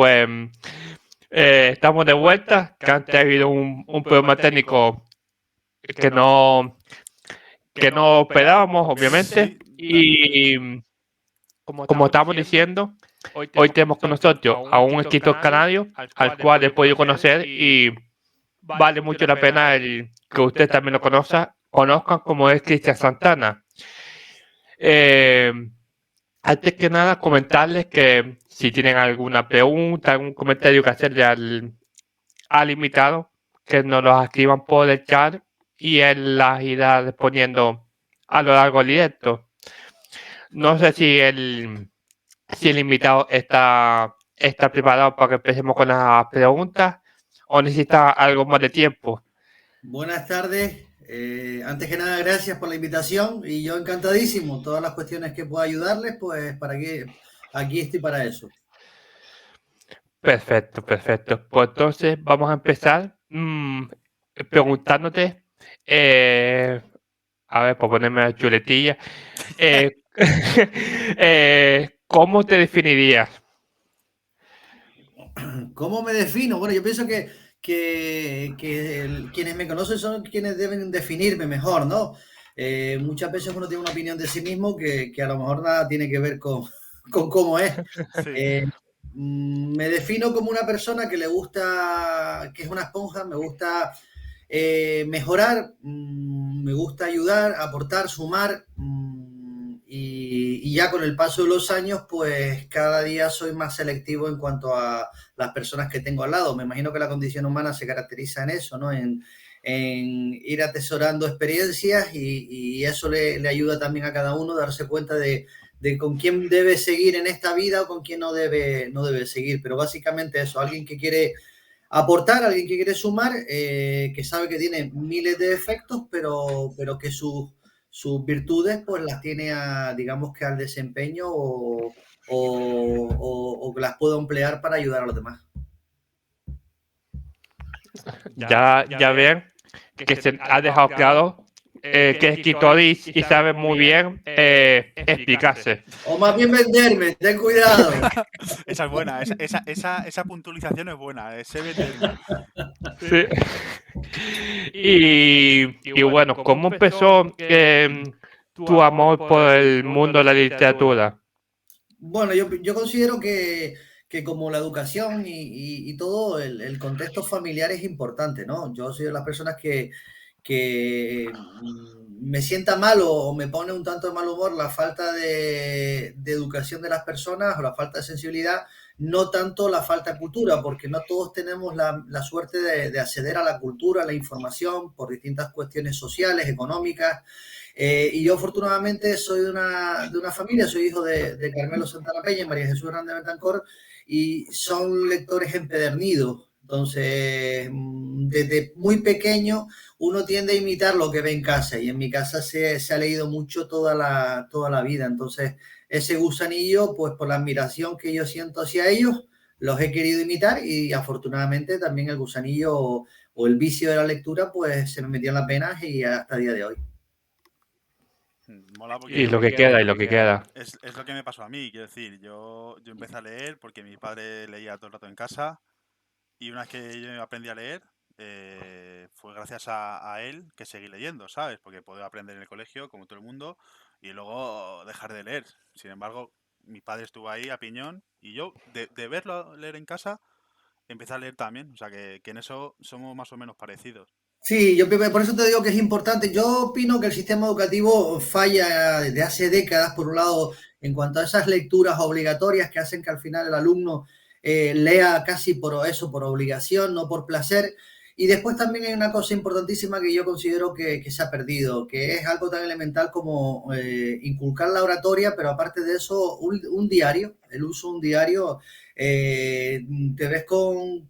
pues estamos de vuelta, que antes ha habido un problema técnico que no, que no esperábamos, obviamente, Sí, y como estábamos diciendo, hoy tenemos con nosotros a un escritor canario al cual he podido conocer y vale mucho la pena que usted también lo conozcan como es Cristian Santana. Antes que nada, comentarles que si tienen alguna pregunta, algún comentario que hacerle al invitado, que nos los escriban por el chat y él las irá respondiendo a lo largo del directo. No sé si el invitado está preparado para que empecemos con las preguntas o necesita algo más de tiempo. Buenas tardes. Antes que nada, gracias por la invitación y yo encantadísimo. Todas las cuestiones que pueda ayudarles, pues aquí estoy para eso. Perfecto. Pues entonces vamos a empezar preguntándote, a ver, por ponerme la chuletilla, ¿cómo te definirías? ¿Cómo me defino? Bueno, yo pienso que quienes me conocen son quienes deben definirme mejor, ¿no? Muchas veces uno tiene una opinión de sí mismo que a lo mejor nada tiene que ver con cómo es. sí. Me defino como una persona que le gusta, que es una esponja, me gusta mejorar, me gusta ayudar, aportar, sumar, y ya con el paso de los años, pues cada día soy más selectivo en cuanto a las personas que tengo al lado. Me imagino que la condición humana se caracteriza en eso, ¿no? En ir atesorando experiencias y eso le ayuda también a cada uno a darse cuenta de con quién debe seguir en esta vida o con quién no debe seguir. Pero básicamente eso, alguien que quiere aportar, alguien que quiere sumar, que sabe que tiene miles de defectos, pero que sus virtudes pues las tiene digamos que al desempeño o que las puedo emplear para ayudar a los demás. Ya ven que se ha dejado claro que es escritor y sabe muy bien explicarse. O más bien venderme, ten cuidado. Esa es buena, esa puntualización es buena, sé venderme. Sí. Y bueno, ¿cómo empezó tu amor por el mundo de la literatura? Bueno, yo considero que como la educación y todo, el contexto familiar es importante, ¿no? Yo soy de las personas que me sienta mal o me pone un tanto de mal humor la falta de educación de las personas o la falta de sensibilidad, no tanto la falta de cultura, porque no todos tenemos la suerte de acceder a la cultura, a la información, por distintas cuestiones sociales, económicas. Y yo afortunadamente soy de una familia, soy hijo de Carmelo Santana Peña y María Jesús Hernández Betancor, y son lectores empedernidos. Entonces, desde muy pequeño uno tiende a imitar lo que ve en casa, y en mi casa se ha leído mucho toda la vida. Entonces, ese gusanillo, pues por la admiración que yo siento hacia ellos, los he querido imitar, y afortunadamente también el gusanillo o el vicio de la lectura, pues se me metió en las venas y hasta el día de hoy. Mola Y porque lo que queda. es lo que me pasó a mí, quiero decir, yo empecé a leer porque mi padre leía todo el rato en casa y una vez que yo aprendí a leer, fue gracias a él que seguí leyendo, ¿sabes? Porque puedo aprender en el colegio, como todo el mundo, y luego dejar de leer. Sin embargo, mi padre estuvo ahí a piñón y yo, de verlo leer en casa, empecé a leer también. O sea, que en eso somos más o menos parecidos. Sí, por eso te digo que es importante. Yo opino que el sistema educativo falla desde hace décadas, por un lado, en cuanto a esas lecturas obligatorias que hacen que al final el alumno lea casi por eso, por obligación, no por placer. Y después también hay una cosa importantísima que yo considero que se ha perdido, que es algo tan elemental como inculcar la oratoria, pero aparte de eso, un diario, el uso de un diario. Te ves con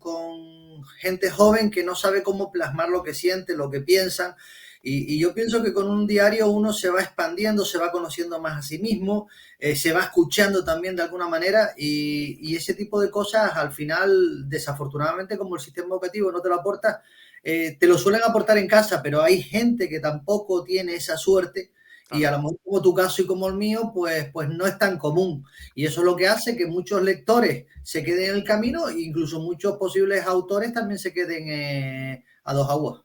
gente joven que no sabe cómo plasmar lo que siente, lo que piensan, y yo pienso que con un diario uno se va expandiendo, se va conociendo más a sí mismo, se va escuchando también de alguna manera, y ese tipo de cosas al final, desafortunadamente, como el sistema educativo no te lo aporta, te lo suelen aportar en casa, pero hay gente que tampoco tiene esa suerte Y a lo mejor como tu caso y como el mío, pues no es tan común. Y eso es lo que hace que muchos lectores se queden en el camino e incluso muchos posibles autores también se queden a dos aguas.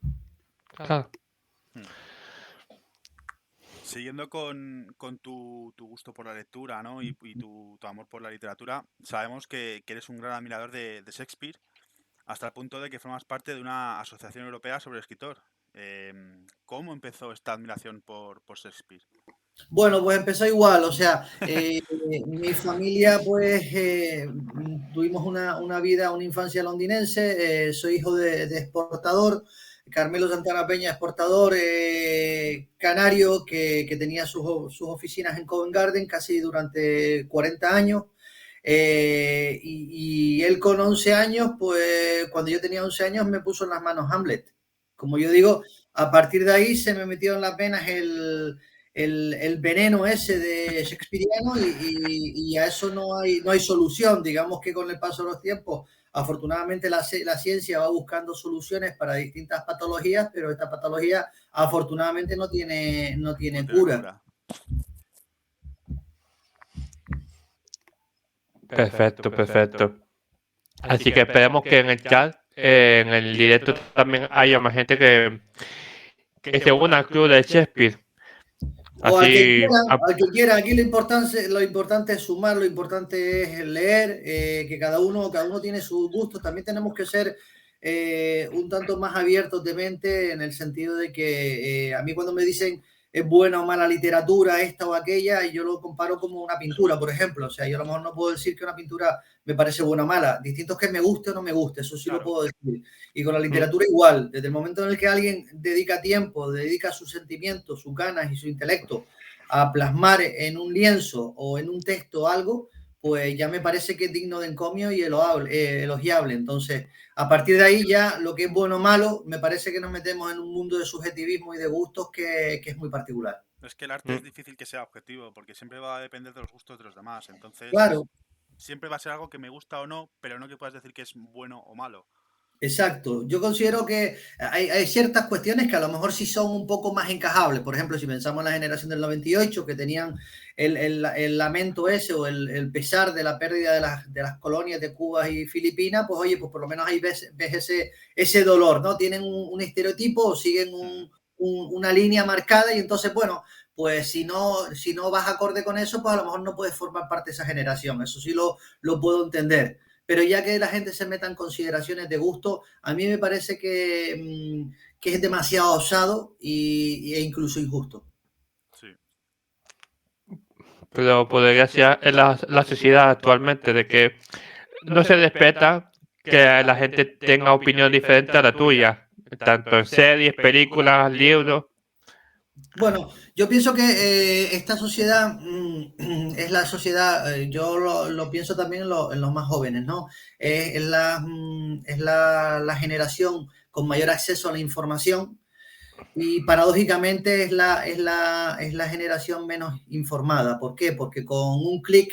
Claro. Siguiendo con tu gusto por la lectura, ¿no? Y tu amor por la literatura, sabemos que eres un gran admirador de Shakespeare, hasta el punto de que formas parte de una asociación europea sobre el escritor. ¿Cómo empezó esta admiración por Shakespeare? Bueno, pues empezó igual, o sea, mi familia, pues tuvimos una vida, una infancia londinense, soy hijo de exportador, Carmelo Santana Peña, exportador canario que tenía sus oficinas en Covent Garden casi durante 40 años. Y él con 11 años, pues cuando yo tenía 11 años me puso en las manos Hamlet. Como yo digo, a partir de ahí se me metió en las venas el veneno ese de Shakespeareano y a eso no hay solución. Digamos que con el paso de los tiempos, afortunadamente la ciencia va buscando soluciones para distintas patologías, pero esta patología afortunadamente no tiene cura. Perfecto, perfecto. Así que esperemos que en el chat, en el directo también haya más gente que se una al club de Shakespeare. O al que Así, quiera, aquí lo importante es sumar, lo importante es leer, que cada uno tiene sus gustos. También tenemos que ser un tanto más abiertos de mente en el sentido de que a mí cuando me dicen es buena o mala literatura esta o aquella, y yo lo comparo como una pintura, por ejemplo. O sea, yo a lo mejor no puedo decir que una pintura me parece buena o mala. Distinto es que me guste o no me guste, eso sí lo puedo decir. Y con la literatura igual, desde el momento en el que alguien dedica tiempo, dedica sus sentimientos, sus ganas y su intelecto a plasmar en un lienzo o en un texto algo, pues ya me parece que es digno de encomio y elogiable. Entonces, a partir de ahí ya lo que es bueno o malo, me parece que nos metemos en un mundo de subjetivismo y de gustos que es muy particular. Es que el arte es difícil que sea objetivo, porque siempre va a depender de los gustos de los demás. Entonces, claro, siempre va a ser algo que me gusta o no, pero no que puedas decir que es bueno o malo. exacto. Yo considero que hay ciertas cuestiones que a lo mejor sí son un poco más encajables. Por ejemplo, si pensamos en la generación del 98, que tenían el lamento ese o el pesar de la pérdida de las colonias de Cuba y Filipinas, pues oye, pues por lo menos ahí ves ese dolor, ¿no? Tienen un estereotipo o siguen una línea marcada y entonces, bueno, pues si no vas acorde con eso, pues a lo mejor no puedes formar parte de esa generación. Eso sí lo puedo entender. Pero ya que la gente se meta en consideraciones de gusto, a mí me parece que es demasiado osado e incluso injusto. Sí. pero podría ser en la sociedad actualmente de que no se respeta que la gente tenga opinión diferente a la tuya, tanto en series, películas, libros. Bueno, yo pienso que esta sociedad es la sociedad, yo lo pienso también en los más jóvenes, ¿no? Es la generación con mayor acceso a la información y paradójicamente es la generación menos informada. ¿Por qué? Porque con un clic,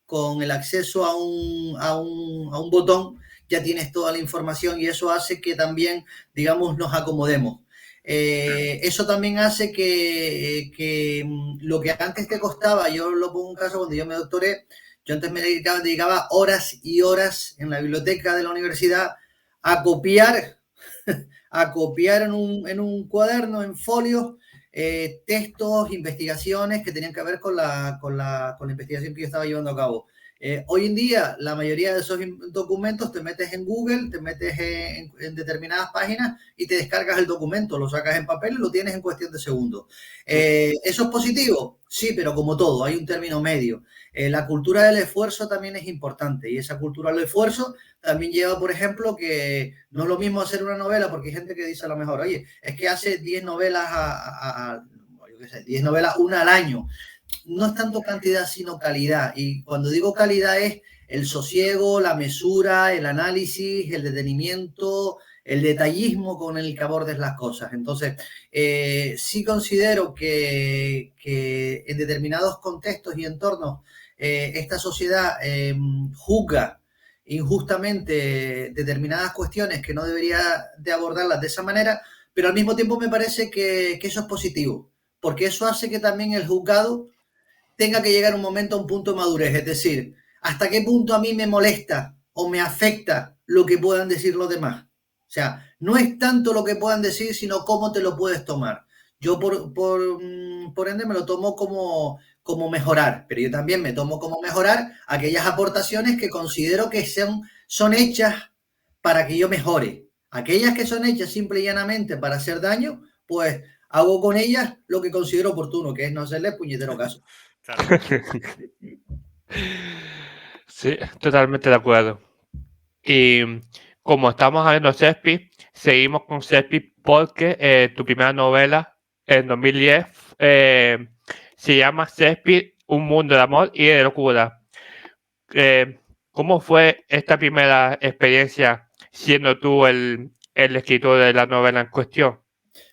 con el acceso a un botón, ya tienes toda la información y eso hace que también, digamos, nos acomodemos. Eso también hace que lo que antes te costaba, yo lo pongo en caso cuando yo me doctoré, yo antes me dedicaba horas y horas en la biblioteca de la universidad a copiar en un cuaderno, en folios, textos, investigaciones que tenían que ver con la investigación que yo estaba llevando a cabo. Hoy en día, la mayoría de esos documentos te metes en Google, te metes en determinadas páginas y te descargas el documento, lo sacas en papel y lo tienes en cuestión de segundos. ¿Eso es positivo? Sí, pero como todo, hay un término medio. La cultura del esfuerzo también es importante y esa cultura del esfuerzo también lleva, por ejemplo, que no es lo mismo hacer una novela, porque hay gente que dice a lo mejor, oye, es que hace 10 novelas yo qué sé, 10 novelas, una al año. No es tanto cantidad, sino calidad. Y cuando digo calidad es el sosiego, la mesura, el análisis, el detenimiento, el detallismo con el que abordes las cosas. Entonces, sí considero que en determinados contextos y entornos esta sociedad juzga injustamente determinadas cuestiones que no debería de abordarlas de esa manera, pero al mismo tiempo me parece que eso es positivo, porque eso hace que también el juzgado tenga que llegar un momento a un punto de madurez, es decir, hasta qué punto a mí me molesta o me afecta lo que puedan decir los demás. O sea, no es tanto lo que puedan decir, sino cómo te lo puedes tomar. Yo por ende me lo tomo como mejorar, pero yo también me tomo como mejorar aquellas aportaciones que considero que son hechas para que yo mejore. Aquellas que son hechas simple y llanamente para hacer daño, pues hago con ellas lo que considero oportuno, que es no hacerle puñetero caso. Claro. Sí, totalmente de acuerdo. Y como estamos hablando de Shakespeare, seguimos con Shakespeare porque tu primera novela en 2010 se llama Shakespeare, un mundo de amor y de locura. ¿Cómo fue esta primera experiencia siendo tú el escritor de la novela en cuestión?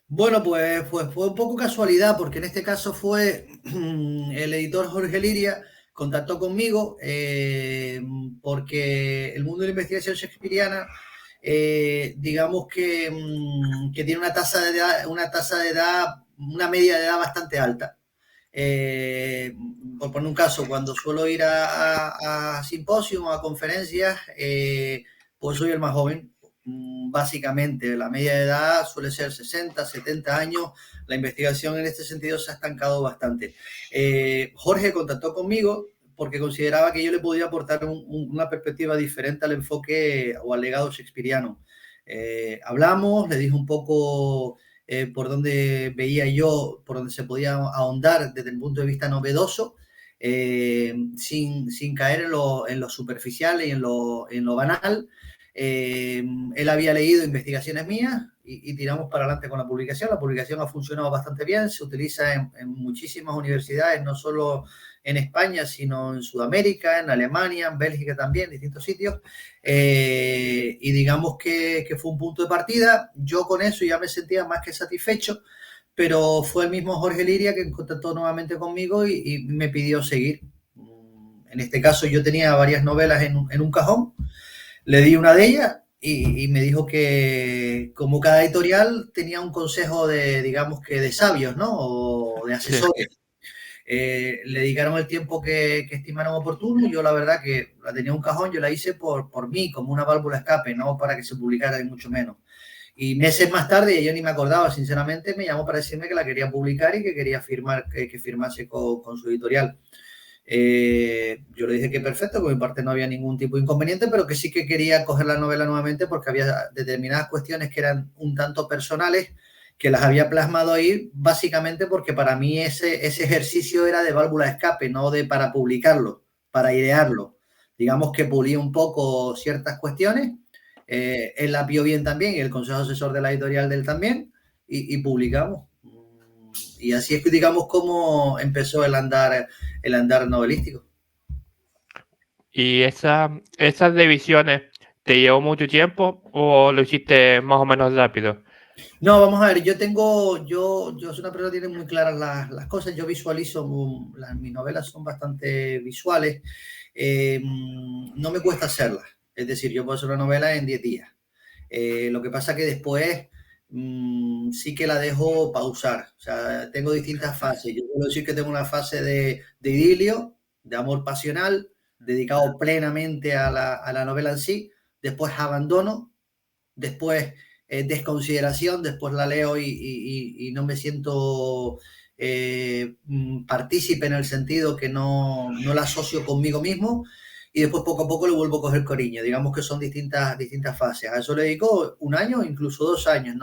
Bueno, pues fue un poco casualidad, porque en este caso fue el editor Jorge Liria contactó conmigo porque el mundo de la investigación shakespeariana, digamos que tiene una tasa de edad, una media de edad bastante alta. Por poner un caso, cuando suelo ir a simposios, a conferencias, pues soy el más joven. Básicamente, la media de edad suele ser 60, 70 años. La investigación en este sentido se ha estancado bastante. Jorge contactó conmigo porque consideraba que yo le podía aportar una perspectiva diferente al enfoque o al legado shakespeariano. Hablamos, le dije un poco por donde veía yo, por donde se podía ahondar desde el punto de vista novedoso, sin caer en lo superficial y en lo banal. Él había leído investigaciones mías y tiramos para adelante con la publicación. La publicación ha funcionado bastante bien, se utiliza en muchísimas universidades, no solo en España, sino en Sudamérica, en Alemania, en Bélgica también, en distintos sitios. Y digamos que fue un punto de partida. Yo con eso ya me sentía más que satisfecho, pero fue el mismo Jorge Liria que contactó nuevamente conmigo y me pidió seguir. En este caso yo tenía varias novelas en un cajón, le di una de ellas y me dijo que como cada editorial tenía un consejo de, digamos que de sabios, ¿no? O de asesores. Sí. Le dedicaron el tiempo que estimaron oportuno. Yo la verdad que la tenía en un cajón, yo la hice por mí, como una válvula escape, no para que se publicara, ni mucho menos. Y meses más tarde, yo ni me acordaba, sinceramente, me llamó para decirme que la quería publicar y que quería que firmase con su editorial. Yo le dije que perfecto, por mi parte no había ningún tipo de inconveniente, pero que sí que quería coger la novela nuevamente porque había determinadas cuestiones que eran un tanto personales que las había plasmado ahí, básicamente porque para mí ese ejercicio era de válvula de escape, no de para publicarlo, para idearlo. Digamos que pulí un poco ciertas cuestiones, él la vio bien también y el consejo asesor de la editorial de él también, y publicamos. Y así es que digamos cómo empezó el andar novelístico. ¿Y esas divisiones te llevó mucho tiempo o lo hiciste más o menos rápido? No, vamos a ver, yo soy una persona que tiene muy claras las cosas, yo visualizo, mis novelas son bastante visuales, no me cuesta hacerlas, es decir, yo puedo hacer una novela en 10 días. Lo que pasa que después sí que la dejo pausar, o sea, tengo distintas fases. Yo puedo decir que tengo una fase de idilio, de amor pasional, dedicado plenamente a la novela en sí, después abandono, después desconsideración, después la leo y no me siento partícipe en el sentido que no la asocio conmigo mismo, y después poco a poco le vuelvo a coger cariño. Digamos que son distintas fases. A eso le dedico un año, incluso 2 años.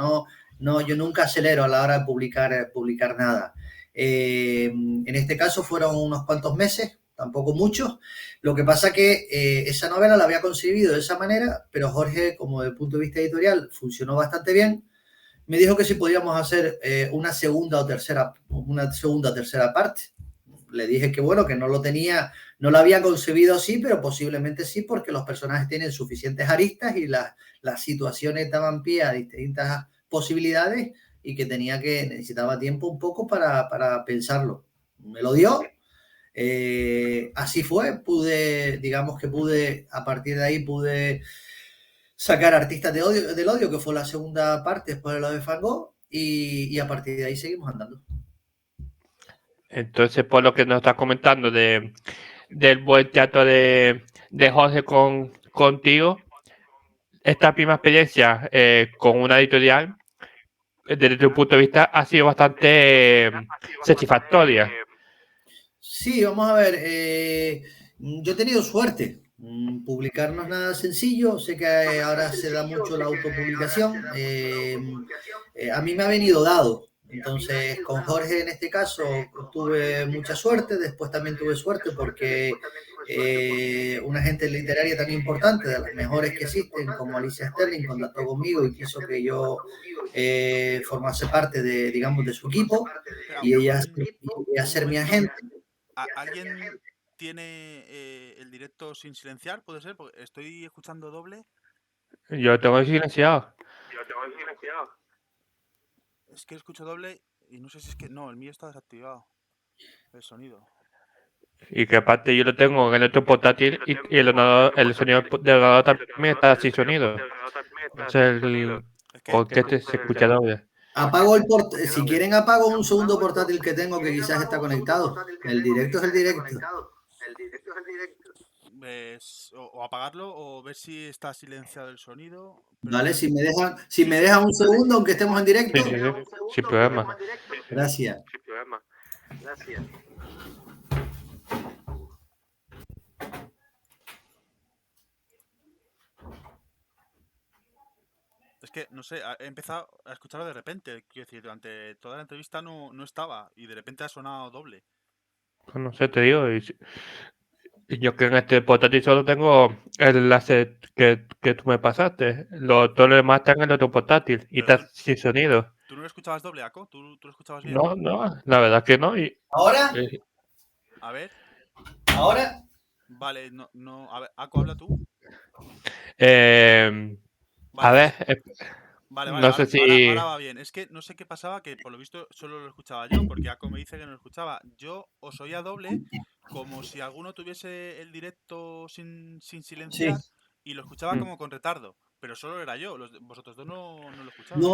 Yo nunca acelero a la hora de publicar nada. En este caso fueron unos cuantos meses, tampoco muchos. Lo que pasa que esa novela la había concebido de esa manera, pero Jorge, como desde el punto de vista editorial, funcionó bastante bien. Me dijo que si podíamos hacer una segunda o tercera parte. Le dije que bueno, que no lo había concebido así, pero posiblemente sí, porque los personajes tienen suficientes aristas y las situaciones daban pie a distintas posibilidades y que necesitaba tiempo un poco para pensarlo. Me lo dio. Así fue, a partir de ahí pude sacar Artistas del Odio, que fue la segunda parte después de lo de Van Gogh, y a partir de ahí seguimos andando. Entonces, por lo que nos estás comentando del buen teatro de Jorge contigo, esta primera experiencia con una editorial, desde tu punto de vista, ha sido bastante satisfactoria. Sí, vamos a ver. Yo he tenido suerte. Publicar no es nada sencillo. Sé que ahora se da mucho la autopublicación. A mí me ha venido dado. Entonces, con Jorge en este caso tuve mucha suerte. Después también tuve suerte porque una gente literaria tan importante, de las mejores que existen, como Alicia Sterling, contactó conmigo y quiso que yo formase parte de, digamos, de su equipo y ella ser mi agente. ¿Alguien tiene el directo sin silenciar? ¿Puede ser? Porque estoy escuchando doble. Yo tengo silenciado. Es que escucho doble y no sé si es que... No, el mío está desactivado. El sonido. Y que aparte yo lo tengo en el otro portátil y el sonido del ordenador también está sin sonido. Entonces ¿por qué se escucha doble? Apago el portátil. Si quieren, apago un segundo portátil que tengo que quizás está conectado. El directo es el directo. O apagarlo o ver si está silenciado el sonido. Vale, si me dejan un segundo, aunque estemos en directo. Sí, sin problema. Gracias. Es que, no sé, he empezado a escucharlo de repente. Quiero decir, durante toda la entrevista no estaba y de repente ha sonado doble. Pues no sé, te digo. Y yo que en este portátil solo tengo el enlace que tú me pasaste. Todo lo demás está en el otro portátil y está sin sonido. ¿Tú no lo escuchabas doble, Ako? ¿Tú lo escuchabas bien? No, la verdad que no. ¿Ahora? A ver. ¿Ahora? Vale, no. A ver, Ako, habla tú. A ver. Vale, no sé si... ahora va bien. Es que no sé qué pasaba, que por lo visto solo lo escuchaba yo, porque Ako me dice que no lo escuchaba. Yo os oía doble, como si alguno tuviese el directo sin silenciar, Sí. y lo escuchaba como con retardo. Pero solo era yo, vosotros dos no lo escuchabais.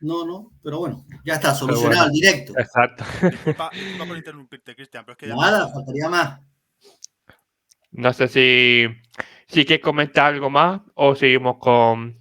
No, pero bueno, ya está, solucionado el directo. Exacto. Disculpa por interrumpirte, Cristian, pero es que... Nada, faltaría más. No sé si quieres comentar algo más o seguimos con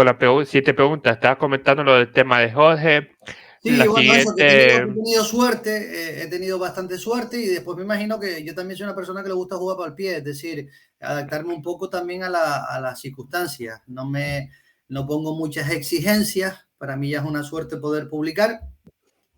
la siguiente pregunta. Estabas comentando lo del tema de Jorge. Sí, la bueno, siguiente... eso, que he tenido suerte, he tenido bastante suerte y después me imagino que yo también soy una persona que le gusta jugar para el pie, es decir, adaptarme un poco también a las circunstancias. No pongo muchas exigencias, para mí ya es una suerte poder publicar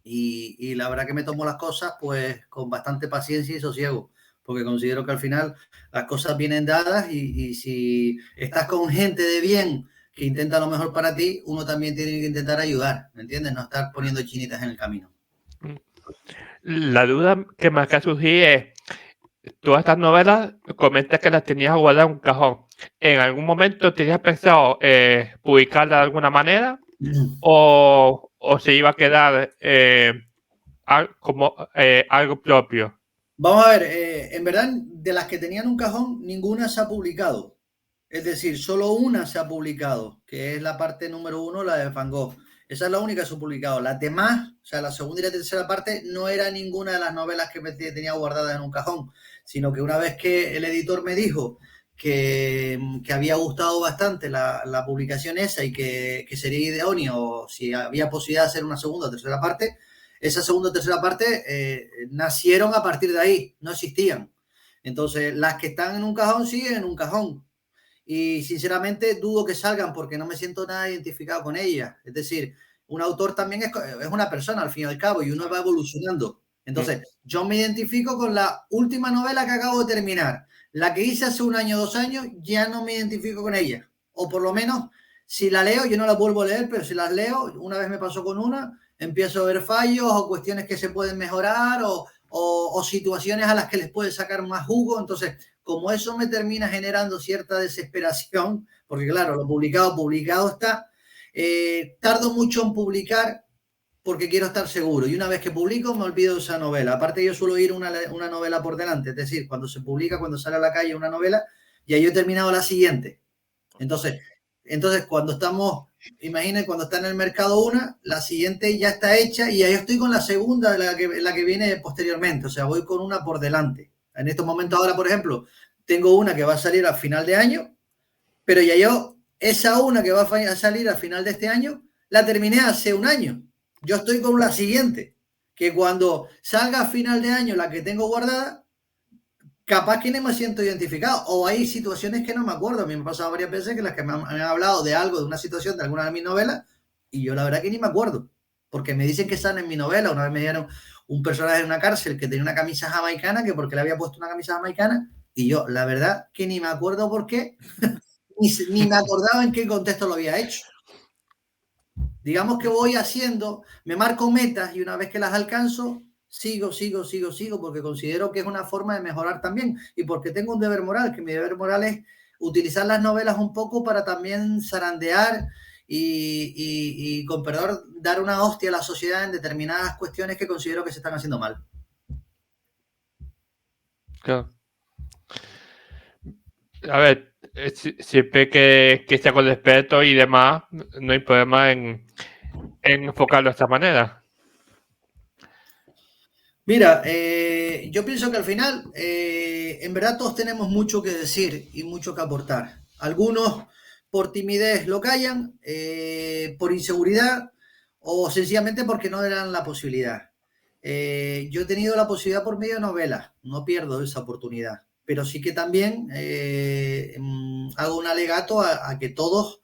y la verdad que me tomo las cosas pues con bastante paciencia y sosiego, porque considero que al final las cosas vienen dadas y si estás con gente de bien que intenta lo mejor para ti, uno también tiene que intentar ayudar, ¿me entiendes? No estar poniendo chinitas en el camino. La duda que me acaba de surgir es, todas estas novelas comentas que las tenías guardadas en un cajón. ¿En algún momento tenías pensado publicarlas de alguna manera o se iba a quedar como algo propio? Vamos a ver, en verdad, de las que tenían un cajón, ninguna se ha publicado. Es decir, solo una se ha publicado, que es la parte número 1, la de Van Gogh. Esa es la única que se ha publicado. Las demás, o sea, la segunda y la tercera parte, no era ninguna de las novelas que me tenía guardadas en un cajón, sino que una vez que el editor me dijo que había gustado bastante la publicación esa y que sería idóneo si había posibilidad de hacer una segunda o tercera parte, esa segunda o tercera parte nacieron a partir de ahí, no existían. Entonces, las que están en un cajón siguen en un cajón. Y sinceramente dudo que salgan porque no me siento nada identificado con ellas. Es decir, un autor también es una persona al fin y al cabo y uno va evolucionando. Entonces, yo me identifico con la última novela que acabo de terminar. La que hice hace un año, 2 años, ya no me identifico con ella. O por lo menos, si la leo, yo no la vuelvo a leer, pero si las leo, una vez me pasó con una, empiezo a ver fallos o cuestiones que se pueden mejorar o situaciones a las que les puede sacar más jugo. Entonces, como eso me termina generando cierta desesperación, porque claro, lo publicado está, tardo mucho en publicar porque quiero estar seguro. Y una vez que publico, me olvido de esa novela. Aparte, yo suelo ir una novela por delante, es decir, cuando se publica, cuando sale a la calle una novela, ya yo he terminado la siguiente. Entonces, Entonces, cuando estamos, imaginen, cuando está en el mercado una, la siguiente ya está hecha y ahí estoy con la segunda, la que viene posteriormente. O sea, voy con una por delante. En estos momentos ahora, por ejemplo, tengo una que va a salir a final de año, pero ya yo, esa una que va a salir a final de este año, la terminé hace un año. Yo estoy con la siguiente, que cuando salga a final de año la que tengo guardada, capaz que no me siento identificado. O hay situaciones que no me acuerdo. A mí me ha pasado varias veces que las que me han hablado de algo, de una situación, de alguna de mis novelas, y yo la verdad que ni me acuerdo. Porque me dicen que están en mi novela. Una vez me dieron un personaje en una cárcel que tenía una camisa jamaicana, que porque le había puesto una camisa jamaicana, y yo la verdad que ni me acuerdo por qué, ni me acordaba en qué contexto lo había hecho. Digamos que voy haciendo, me marco metas y una vez que las alcanzo, sigo, porque considero que es una forma de mejorar también y porque tengo un deber moral, que mi deber moral es utilizar las novelas un poco para también zarandear y con perdón, dar una hostia a la sociedad en determinadas cuestiones que considero que se están haciendo mal. Claro. A ver, siempre que sea con respeto y demás, no hay problema en enfocarlo de esta manera. Mira, yo pienso que al final, en verdad todos tenemos mucho que decir y mucho que aportar. Algunos por timidez lo callan, por inseguridad o sencillamente porque no eran la posibilidad. Yo he tenido la posibilidad por medio de novelas, no pierdo esa oportunidad, pero sí que también hago un alegato a que todos,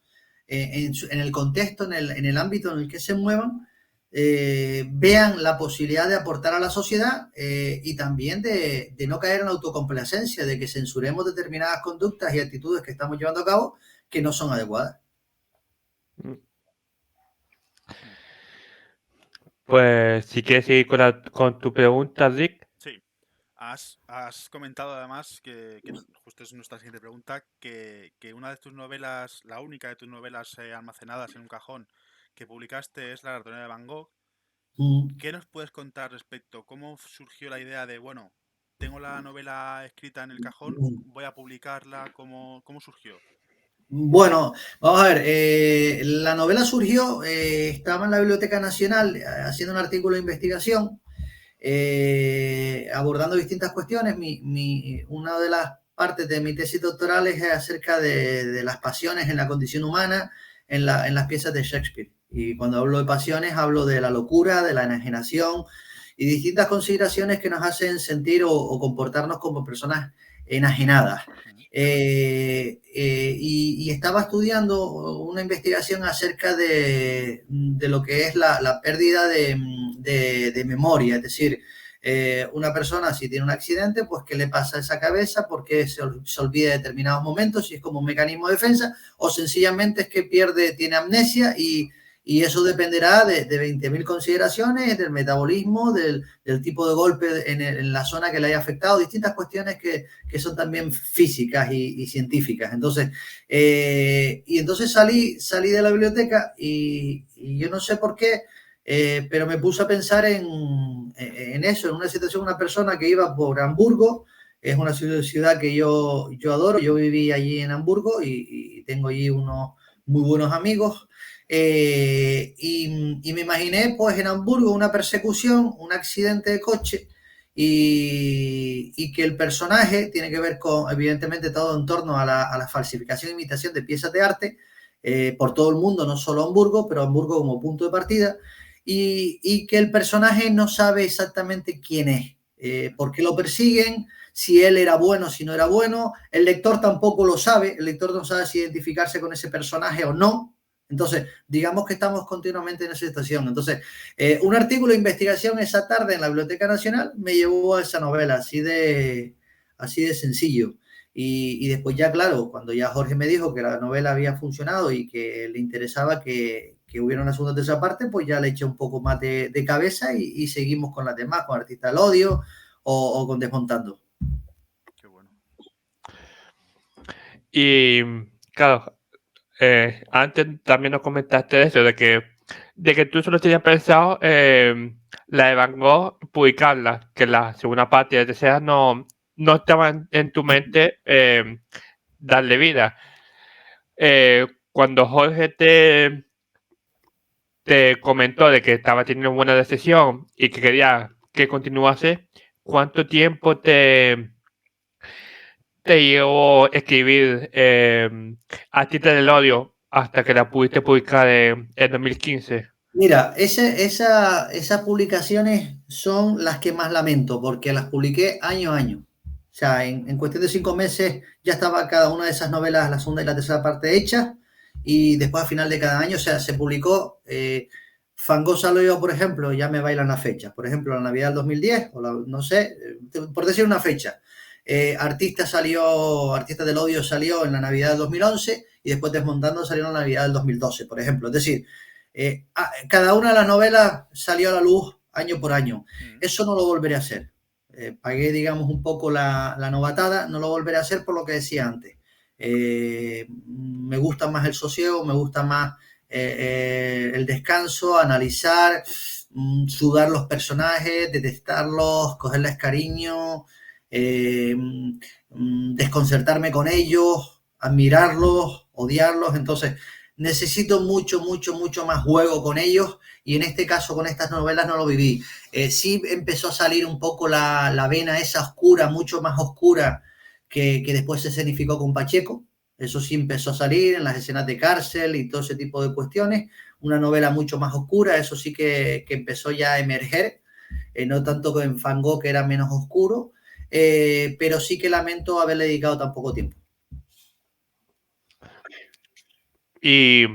en el contexto, en el ámbito en el que se muevan, vean la posibilidad de aportar a la sociedad y también de no caer en autocomplacencia, de que censuremos determinadas conductas y actitudes que estamos llevando a cabo que no son adecuadas. Pues si quieres seguir con tu pregunta, Rick. Sí. Has comentado además que justo es nuestra siguiente pregunta, que una de tus novelas, la única de tus novelas almacenadas en un cajón que publicaste es La ratonera de Van Gogh. ¿Qué nos puedes contar respecto? ¿Cómo surgió la idea de, bueno, tengo la novela escrita en el cajón, voy a publicarla? ¿Cómo surgió? Bueno, vamos a ver, la novela surgió, estaba en la Biblioteca Nacional haciendo un artículo de investigación, abordando distintas cuestiones. Una de las partes de mi tesis doctoral es acerca de las pasiones en la condición humana en las piezas de Shakespeare. Y cuando hablo de pasiones, hablo de la locura, de la enajenación y distintas consideraciones que nos hacen sentir o comportarnos como personas enajenadas. Y estaba estudiando una investigación acerca de lo que es la pérdida de memoria, es decir, una persona si tiene un accidente, pues qué le pasa a esa cabeza, por qué se olvida de determinados momentos, si es como un mecanismo de defensa o sencillamente es que tiene amnesia y eso dependerá de 20.000 consideraciones, del metabolismo, del tipo de golpe en la zona que le haya afectado, distintas cuestiones que son también físicas y científicas. Entonces, entonces salí de la biblioteca y yo no sé por qué, pero me puse a pensar en eso, en una situación, una persona que iba por Hamburgo. Es una ciudad que yo adoro. Yo viví allí en Hamburgo y tengo allí unos muy buenos amigos. Y me imaginé pues en Hamburgo una persecución, un accidente de coche y que el personaje tiene que ver con, evidentemente, todo en torno a la falsificación e imitación de piezas de arte por todo el mundo, no solo Hamburgo, pero Hamburgo como punto de partida, y que el personaje no sabe exactamente quién es, por qué lo persiguen, si él era bueno, si no era bueno. El lector tampoco lo sabe, el lector no sabe si identificarse con ese personaje o no. Entonces, digamos que estamos continuamente en esa situación. Entonces, un artículo de investigación esa tarde en la Biblioteca Nacional me llevó a esa novela, así de sencillo. Y después ya, claro, cuando ya Jorge me dijo que la novela había funcionado y que le interesaba que hubiera una segunda o tercera parte, pues ya le eché un poco más de cabeza y seguimos con las demás, con Artista del Odio o con Desmontando. Qué bueno. Y claro, antes también nos comentaste eso, de que tú solo tenías pensado la de Van Gogh publicarla, que la segunda parte y la tercera no estaba en tu mente darle vida. cuando Jorge te comentó de que estaba teniendo buena decisión y que quería que continuase, ¿cuánto tiempo te llevó escribir Artista del Odio hasta que la pudiste publicar en 2015? Mira, esas publicaciones son las que más lamento, porque las publiqué año a año. O sea, en cuestión de 5 meses ya estaba cada una de esas novelas, la segunda y la tercera parte hecha, y después a final de cada año, o sea, se publicó Fango salió, por ejemplo, ya me bailan las fechas, por ejemplo, la Navidad del 2010, o no sé, por decir una fecha. Artista del Odio salió en la Navidad del 2011 y después Desmontando salió en la Navidad del 2012, por ejemplo. Es decir, cada una de las novelas salió a la luz año por año. Eso no lo volveré a hacer. Pagué, digamos, un poco la novatada, no lo volveré a hacer por lo que decía antes. Me gusta más el sosiego, me gusta más el descanso, analizar, sudar los personajes, detestarlos, cogerles cariño, desconcertarme con ellos, admirarlos, odiarlos. Entonces, necesito mucho más juego con ellos, y en este caso con estas novelas no lo viví. Sí empezó a salir un poco la vena esa oscura, mucho más oscura que después se escenificó con Pacheco. Eso sí empezó a salir en las escenas de cárcel y todo ese tipo de cuestiones. Una novela mucho más oscura, eso sí que empezó ya a emerger, no tanto que en Fango, que era menos oscuro, pero sí que lamento haberle dedicado tan poco tiempo. Y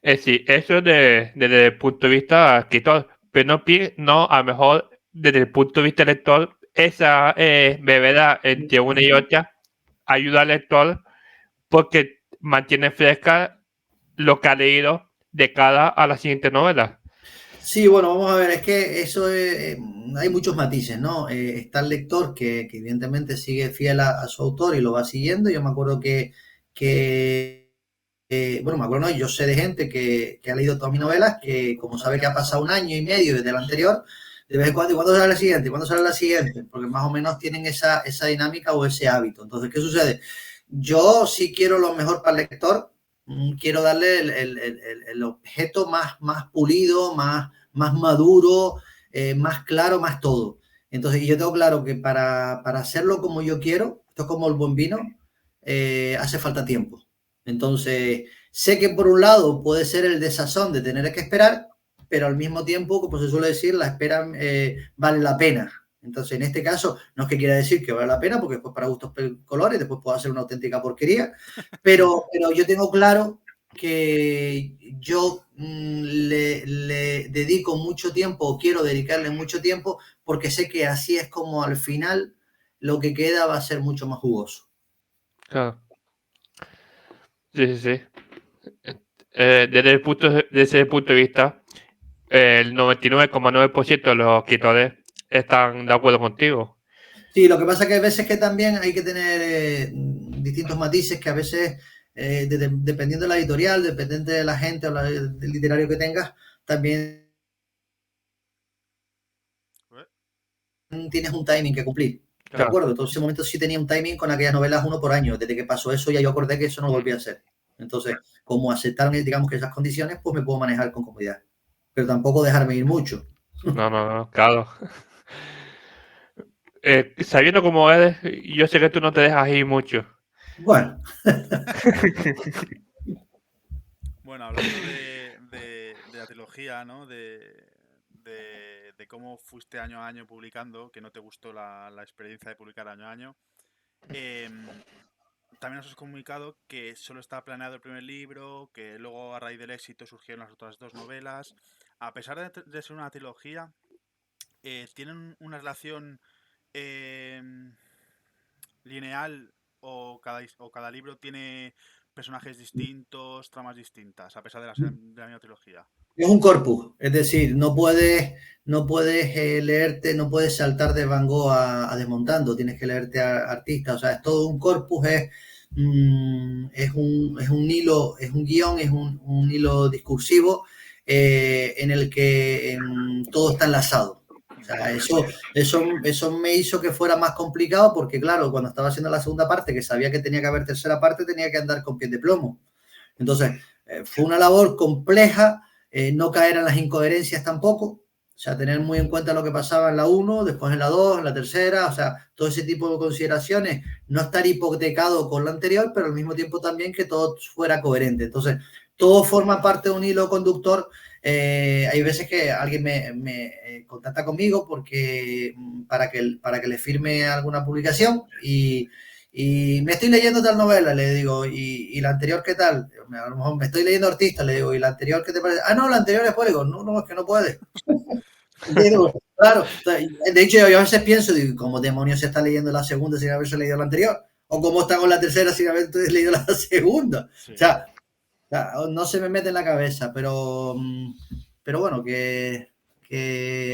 es decir, eso desde el punto de vista escritor, pero no, a lo mejor desde el punto de vista lector, esa brevedad entre una y otra ayuda al lector porque mantiene fresca lo que ha leído de cara a la siguiente novela. Sí, bueno, vamos a ver, es que eso hay muchos matices, ¿no? Está el lector que evidentemente sigue fiel a su autor y lo va siguiendo. Yo me acuerdo bueno, me acuerdo, no, yo sé de gente que ha leído todas mis novelas, que como sabe que ha pasado un año y medio desde la anterior, de vez en cuando, ¿y cuándo sale la siguiente? ¿Cuándo sale la siguiente? Porque más o menos tienen esa dinámica o ese hábito. Entonces, ¿qué sucede? Yo sí quiero lo mejor para el lector, quiero darle el objeto más pulido, más maduro, más claro, más todo. Entonces, yo tengo claro que para hacerlo como yo quiero, esto es como el buen vino, hace falta tiempo. Entonces, sé que por un lado puede ser el desazón de tener que esperar, pero al mismo tiempo, como se suele decir, la espera vale la pena. Entonces, en este caso, no es que quiera decir que vale la pena, porque después para gustos colores, después puedo hacer una auténtica porquería, pero yo tengo claro que yo le dedico mucho tiempo, o quiero dedicarle mucho tiempo, porque sé que así es como al final lo que queda va a ser mucho más jugoso. Claro. Sí. Desde ese punto de vista, el 99,9% de los escritores están de acuerdo contigo. Sí, lo que pasa es que hay veces que también hay que tener distintos matices, que a veces, dependiendo de la editorial, dependiendo de la gente o del literario que tengas, también tienes un timing que cumplir. ¿De acuerdo? Entonces, en ese momento sí tenía un timing con aquellas novelas uno por año. Desde que pasó eso ya yo acordé que eso no volvía a hacer. Entonces, como aceptaron, digamos, que esas condiciones, pues me puedo manejar con comodidad. Pero tampoco dejarme ir mucho. No, claro. Sabiendo cómo eres, yo sé que tú no te dejas ir mucho. Bueno. Bueno, hablando de la trilogía, ¿no? De cómo fuiste año a año publicando, que no te gustó la experiencia de publicar año a año. También os has comunicado que solo estaba planeado el primer libro, que luego a raíz del éxito surgieron las otras dos novelas. A pesar de ser una trilogía, ¿tienen una relación lineal o cada libro tiene personajes distintos, tramas distintas, a pesar de la misma trilogía? Es un corpus, es decir, no puedes leerte, no puedes saltar de Van Gogh a Desmontando, tienes que leerte a artistas, o sea, es todo un corpus, es un hilo, es un guión, es un hilo discursivo en el que todo está enlazado. O sea, eso me hizo que fuera más complicado, porque claro, cuando estaba haciendo la segunda parte, que sabía que tenía que haber tercera parte, tenía que andar con pies de plomo. Entonces, fue una labor compleja, no caer en las incoherencias tampoco. O sea, tener muy en cuenta lo que pasaba en la 1, después en la 2, en la tercera, o sea, todo ese tipo de consideraciones, no estar hipotecado con lo anterior, pero al mismo tiempo también que todo fuera coherente. Entonces, todo forma parte de un hilo conductor. Hay veces que alguien me contacta conmigo porque para que le firme alguna publicación y me estoy leyendo tal novela, le digo, y la anterior, ¿qué tal? A lo mejor me estoy leyendo Artista, le digo, ¿y la anterior qué te parece? Ah, no, la anterior es, pues, digo, no, es que no puede. Claro, de hecho yo a veces pienso, digo, ¿cómo demonios se está leyendo la segunda sin haberse leído la anterior? ¿O cómo está con la tercera sin haber leído la segunda? Sí. O sea, no se me mete en la cabeza, pero bueno, que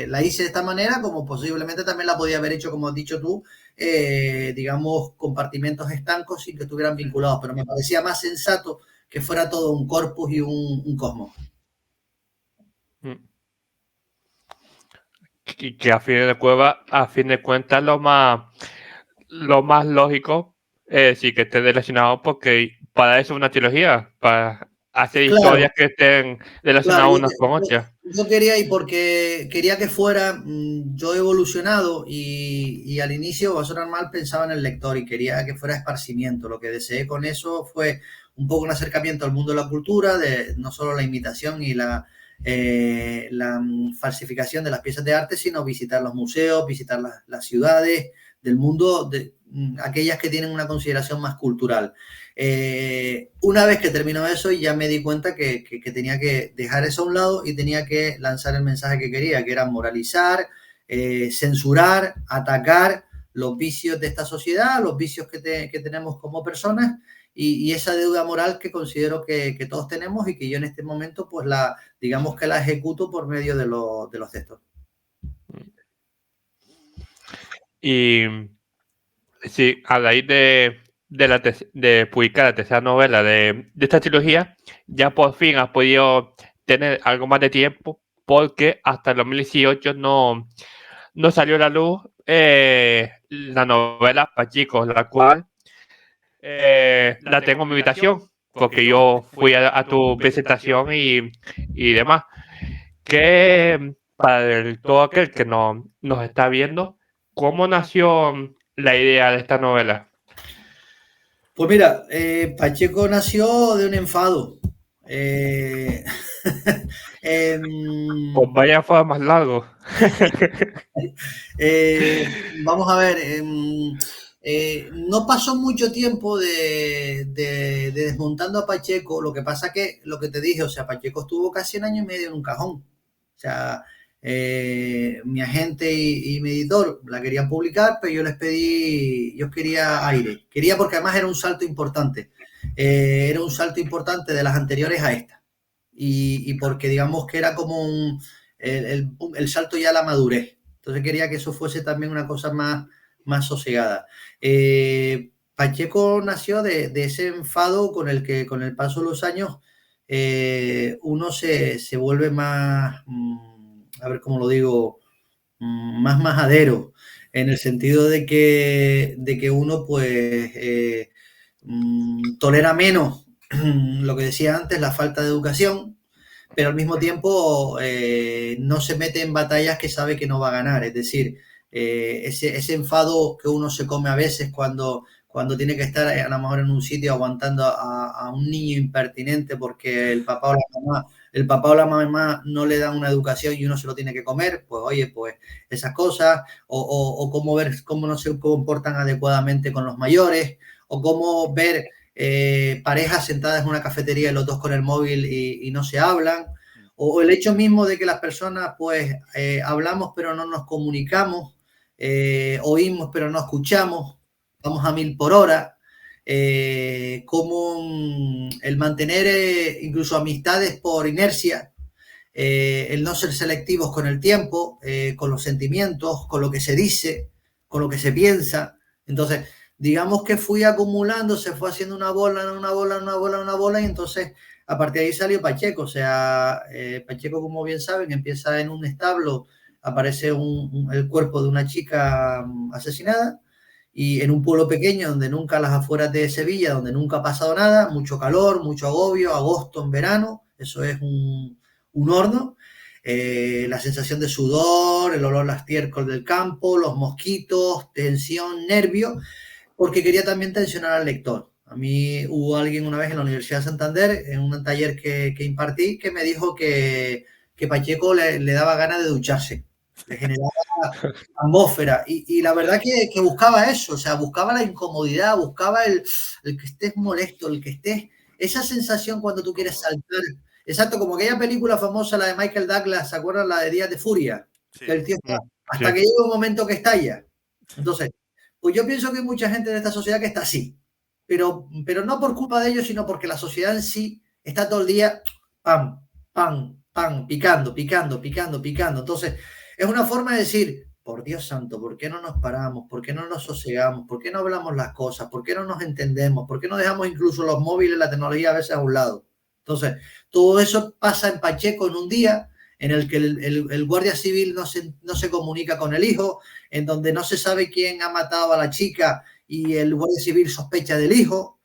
la hice de esta manera, como posiblemente también la podía haber hecho, como has dicho tú, digamos, compartimentos estancos sin que estuvieran vinculados, pero me parecía más sensato que fuera todo un corpus y un cosmos. Y que a fin de cuentas lo más lógico sí que esté relacionado, porque para eso es una trilogía, para hacer historias que estén relacionadas unas con otras. Yo quería, y porque quería que fuera, yo he evolucionado y al inicio, va a sonar mal, pensaba en el lector y quería que fuera esparcimiento. Lo que deseé con eso fue un poco un acercamiento al mundo de la cultura, de no solo la imitación y la falsificación de las piezas de arte, sino visitar los museos, visitar las ciudades del mundo, aquellas que tienen una consideración más cultural. Una vez que terminó eso, ya me di cuenta que tenía que dejar eso a un lado y tenía que lanzar el mensaje que quería, que era moralizar, censurar, atacar los vicios de esta sociedad, los vicios que tenemos como personas y esa deuda moral que considero que todos tenemos y que yo en este momento, pues digamos que la ejecuto por medio de los textos. Y sí, a raíz de publicar la tercera novela de esta trilogía, ya por fin has podido tener algo más de tiempo, porque hasta el 2018 no salió a la luz la novela para chicos, la cual la tengo en mi habitación, porque yo fui a tu presentación y demás. Que para todo aquel que nos está viendo, ¿cómo nació la idea de esta novela? Pues mira, Pacheco nació de un enfado. Pues vaya fue más largo. Vamos a ver, no pasó mucho tiempo de desmontando a Pacheco. Lo que pasa que, lo que te dije, o sea, Pacheco estuvo casi 1 año y medio en un cajón. O sea, mi agente y mi editor la querían publicar, pero yo les pedí, yo quería aire. Quería porque además era un salto importante. Era un salto importante de las anteriores a esta. Y porque digamos que era como el salto ya a la madurez. Entonces quería que eso fuese también una cosa más sosegada. Pacheco nació de ese enfado con el que con el paso de los años uno se vuelve más, a ver cómo lo digo, más majadero, en el sentido de que uno pues tolera menos lo que decía antes, la falta de educación, pero al mismo tiempo no se mete en batallas que sabe que no va a ganar. Es decir, ese enfado que uno se come a veces cuando tiene que estar a lo mejor en un sitio aguantando a un niño impertinente porque el papá o la mamá no le dan una educación y uno se lo tiene que comer, pues oye, pues esas cosas, o cómo ver cómo no se comportan adecuadamente con los mayores, o cómo ver parejas sentadas en una cafetería y los dos con el móvil y no se hablan, o el hecho mismo de que las personas pues hablamos pero no nos comunicamos, oímos pero no escuchamos, vamos a 1000 por hora, como el mantener incluso amistades por inercia, el no ser selectivos con el tiempo, con los sentimientos, con lo que se dice, con lo que se piensa. Entonces, digamos que fui acumulando, se fue haciendo una bola, una bola, una bola, una bola, y entonces a partir de ahí salió Pacheco. O sea, Pacheco, como bien saben, empieza en un establo, aparece el cuerpo de una chica asesinada, y en un pueblo pequeño donde nunca, a las afueras de Sevilla, donde nunca ha pasado nada, mucho calor, mucho agobio, agosto en verano, eso es un horno. La sensación de sudor, el olor a estiércol del campo, los mosquitos, tensión, nervio, porque quería también tensionar al lector. A mí hubo alguien una vez en la Universidad de Santander, en un taller que impartí, que me dijo que Pacheco le daba ganas de ducharse, le generaba atmósfera. Y la verdad que buscaba eso, o sea, buscaba la incomodidad, buscaba el que estés molesto, el que estés... Esa sensación cuando tú quieres saltar. Exacto, como aquella película famosa, la de Michael Douglas, ¿se acuerdan? La de Días de Furia. Que el Sí. tío está, hasta Sí. que llega un momento que estalla. Entonces, pues yo pienso que hay mucha gente de esta sociedad que está así. Pero no por culpa de ellos, sino porque la sociedad en sí está todo el día pam, pam, pam, picando, picando, picando, picando. Entonces, es una forma de decir, por Dios santo, ¿por qué no nos paramos? ¿Por qué no nos sosegamos? ¿Por qué no hablamos las cosas? ¿Por qué no nos entendemos? ¿Por qué no dejamos incluso los móviles, la tecnología a veces a un lado? Entonces, todo eso pasa en Pacheco en un día en el que el guardia civil no se comunica con el hijo, en donde no se sabe quién ha matado a la chica y el guardia civil sospecha del hijo,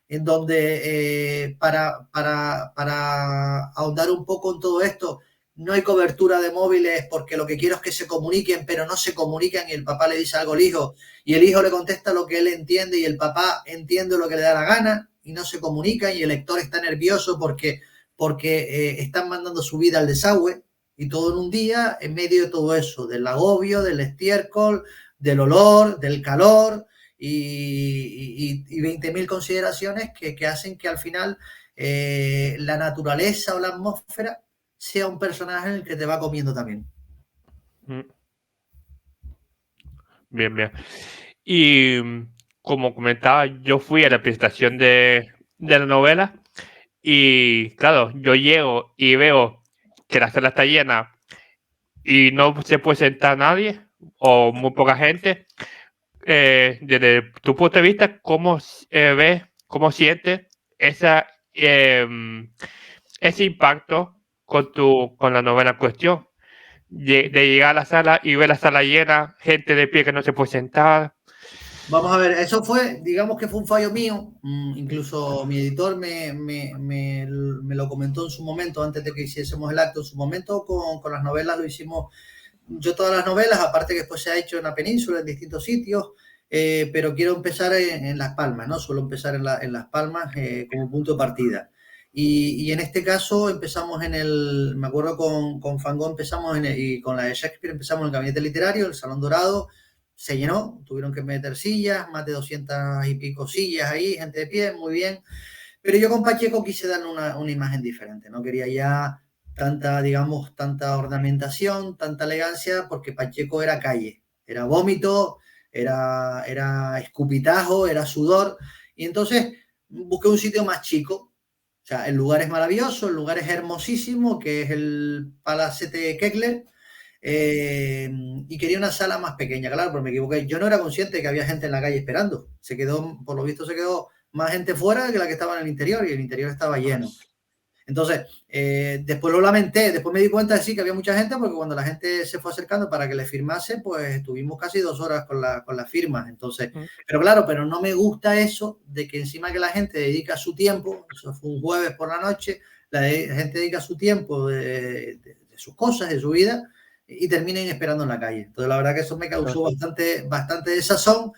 en donde para ahondar un poco en todo esto, no hay cobertura de móviles porque lo que quiero es que se comuniquen, pero no se comunican y el papá le dice algo al hijo y el hijo le contesta lo que él entiende y el papá entiende lo que le da la gana y no se comunican y el lector está nervioso porque están mandando su vida al desagüe y todo en un día en medio de todo eso, del agobio, del estiércol, del olor, del calor y 20.000 consideraciones que hacen que al final la naturaleza o la atmósfera sea un personaje en el que te va comiendo también. Bien, bien. Y como comentaba, yo fui a la presentación de la novela y claro, yo llego y veo que la sala está llena y no se puede sentar nadie o muy poca gente. Desde tu punto de vista, ¿cómo ves, cómo sientes esa, ese impacto con la novela en cuestión? De llegar a la sala y ver la sala llena, gente de pie que no se puede sentar. Vamos a ver, eso fue, digamos que fue un fallo mío, incluso mi editor me lo comentó en su momento, antes de que hiciésemos el acto, en su momento con las novelas lo hicimos, yo todas las novelas, aparte que después se ha hecho en la península, en distintos sitios, pero quiero empezar en Las Palmas, ¿no? Suelo empezar en Las Palmas como punto de partida. Y en este caso empezamos me acuerdo con Fangó empezamos y con la de Shakespeare empezamos en el Gabinete Literario, el Salón Dorado, se llenó, tuvieron que meter sillas, más de 200 y pico sillas ahí, gente de pie, muy bien. Pero yo con Pacheco quise darle una imagen diferente, no quería ya tanta, digamos, tanta ornamentación, tanta elegancia, porque Pacheco era calle, era vómito, era escupitajo, era sudor, y entonces busqué un sitio más chico. O sea, el lugar es maravilloso, el lugar es hermosísimo, que es el Palacete Keckler, y quería una sala más pequeña, claro, pero me equivoqué. Yo no era consciente de que había gente en la calle esperando. Se quedó, por lo visto, se quedó más gente fuera que la que estaba en el interior y el interior estaba lleno. Entonces, después lo lamenté, después me di cuenta de sí que había mucha gente porque cuando la gente se fue acercando para que le firmase, pues estuvimos casi 2 horas con las firmas. Entonces, pero claro, pero no me gusta eso de que encima que la gente dedica su tiempo, eso fue un jueves por la noche, la gente dedica su tiempo de sus cosas, de su vida y terminen esperando en la calle. Entonces, la verdad que eso me causó bastante desazón.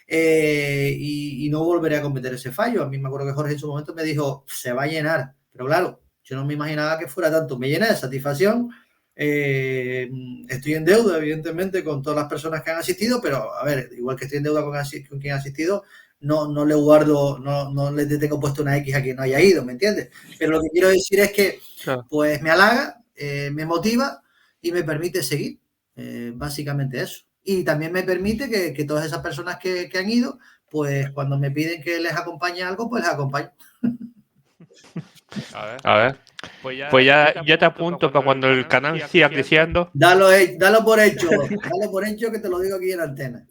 Y no volveré a cometer ese fallo. A mí me acuerdo que Jorge en su momento me dijo, se va a llenar, pero claro, yo no me imaginaba que fuera tanto. Me llena de satisfacción. Estoy en deuda, evidentemente, con todas las personas que han asistido, pero a ver, igual que estoy en deuda con quien ha asistido, no le guardo, no le tengo puesto una X a quien no haya ido, ¿me entiendes? Pero lo que quiero decir es que, pues, me halaga, me motiva y me permite seguir. Básicamente eso. Y también me permite que todas esas personas que han ido, pues cuando me piden que les acompañe algo, pues les acompaño. A ver, pues ya te apunto para cuando el canal siga creciendo. Dalo por hecho que te lo digo aquí en la antena.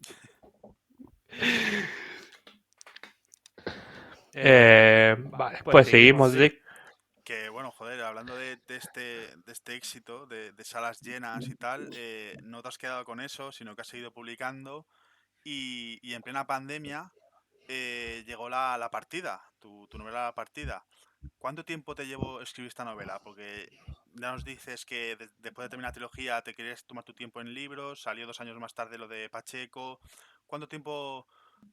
Vale, pues seguimos, Rick. Que bueno, joder, hablando de este éxito, de salas llenas y tal, no te has quedado con eso, sino que has seguido publicando y en plena pandemia llegó la partida, tu novela La partida. ¿Cuánto tiempo te llevó escribir esta novela? Porque ya nos dices que después de terminar la trilogía te querías tomar tu tiempo en libros, salió 2 años más tarde lo de Pacheco. ¿Cuánto tiempo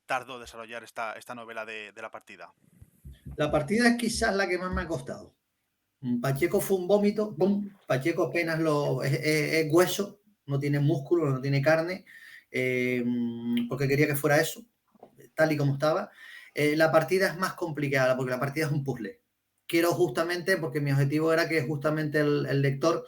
tardó desarrollar esta novela de La partida? La partida es quizás la que más me ha costado. Pacheco fue un vómito, ¡pum! Pacheco apenas es hueso, no tiene músculo, no tiene carne, porque quería que fuera eso, tal y como estaba. La partida es más complicada porque la partida es un puzzle. Quiero justamente, porque mi objetivo era que justamente el lector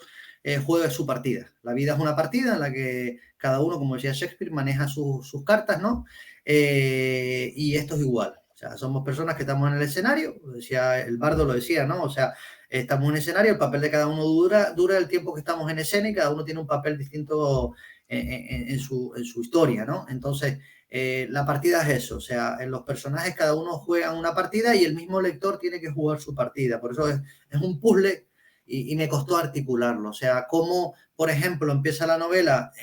juegue su partida. La vida es una partida en la que cada uno, como decía Shakespeare, maneja sus cartas, ¿no? Y esto es igual. O sea, somos personas que estamos en el escenario, decía el bardo, lo decía, ¿no? O sea, estamos en escenario, el papel de cada uno dura el tiempo que estamos en escena y cada uno tiene un papel distinto en su historia, ¿no? Entonces, la partida es eso, o sea, en los personajes cada uno juega una partida y el mismo lector tiene que jugar su partida, por eso es un puzzle y me costó articularlo, o sea, cómo, por ejemplo, empieza la novela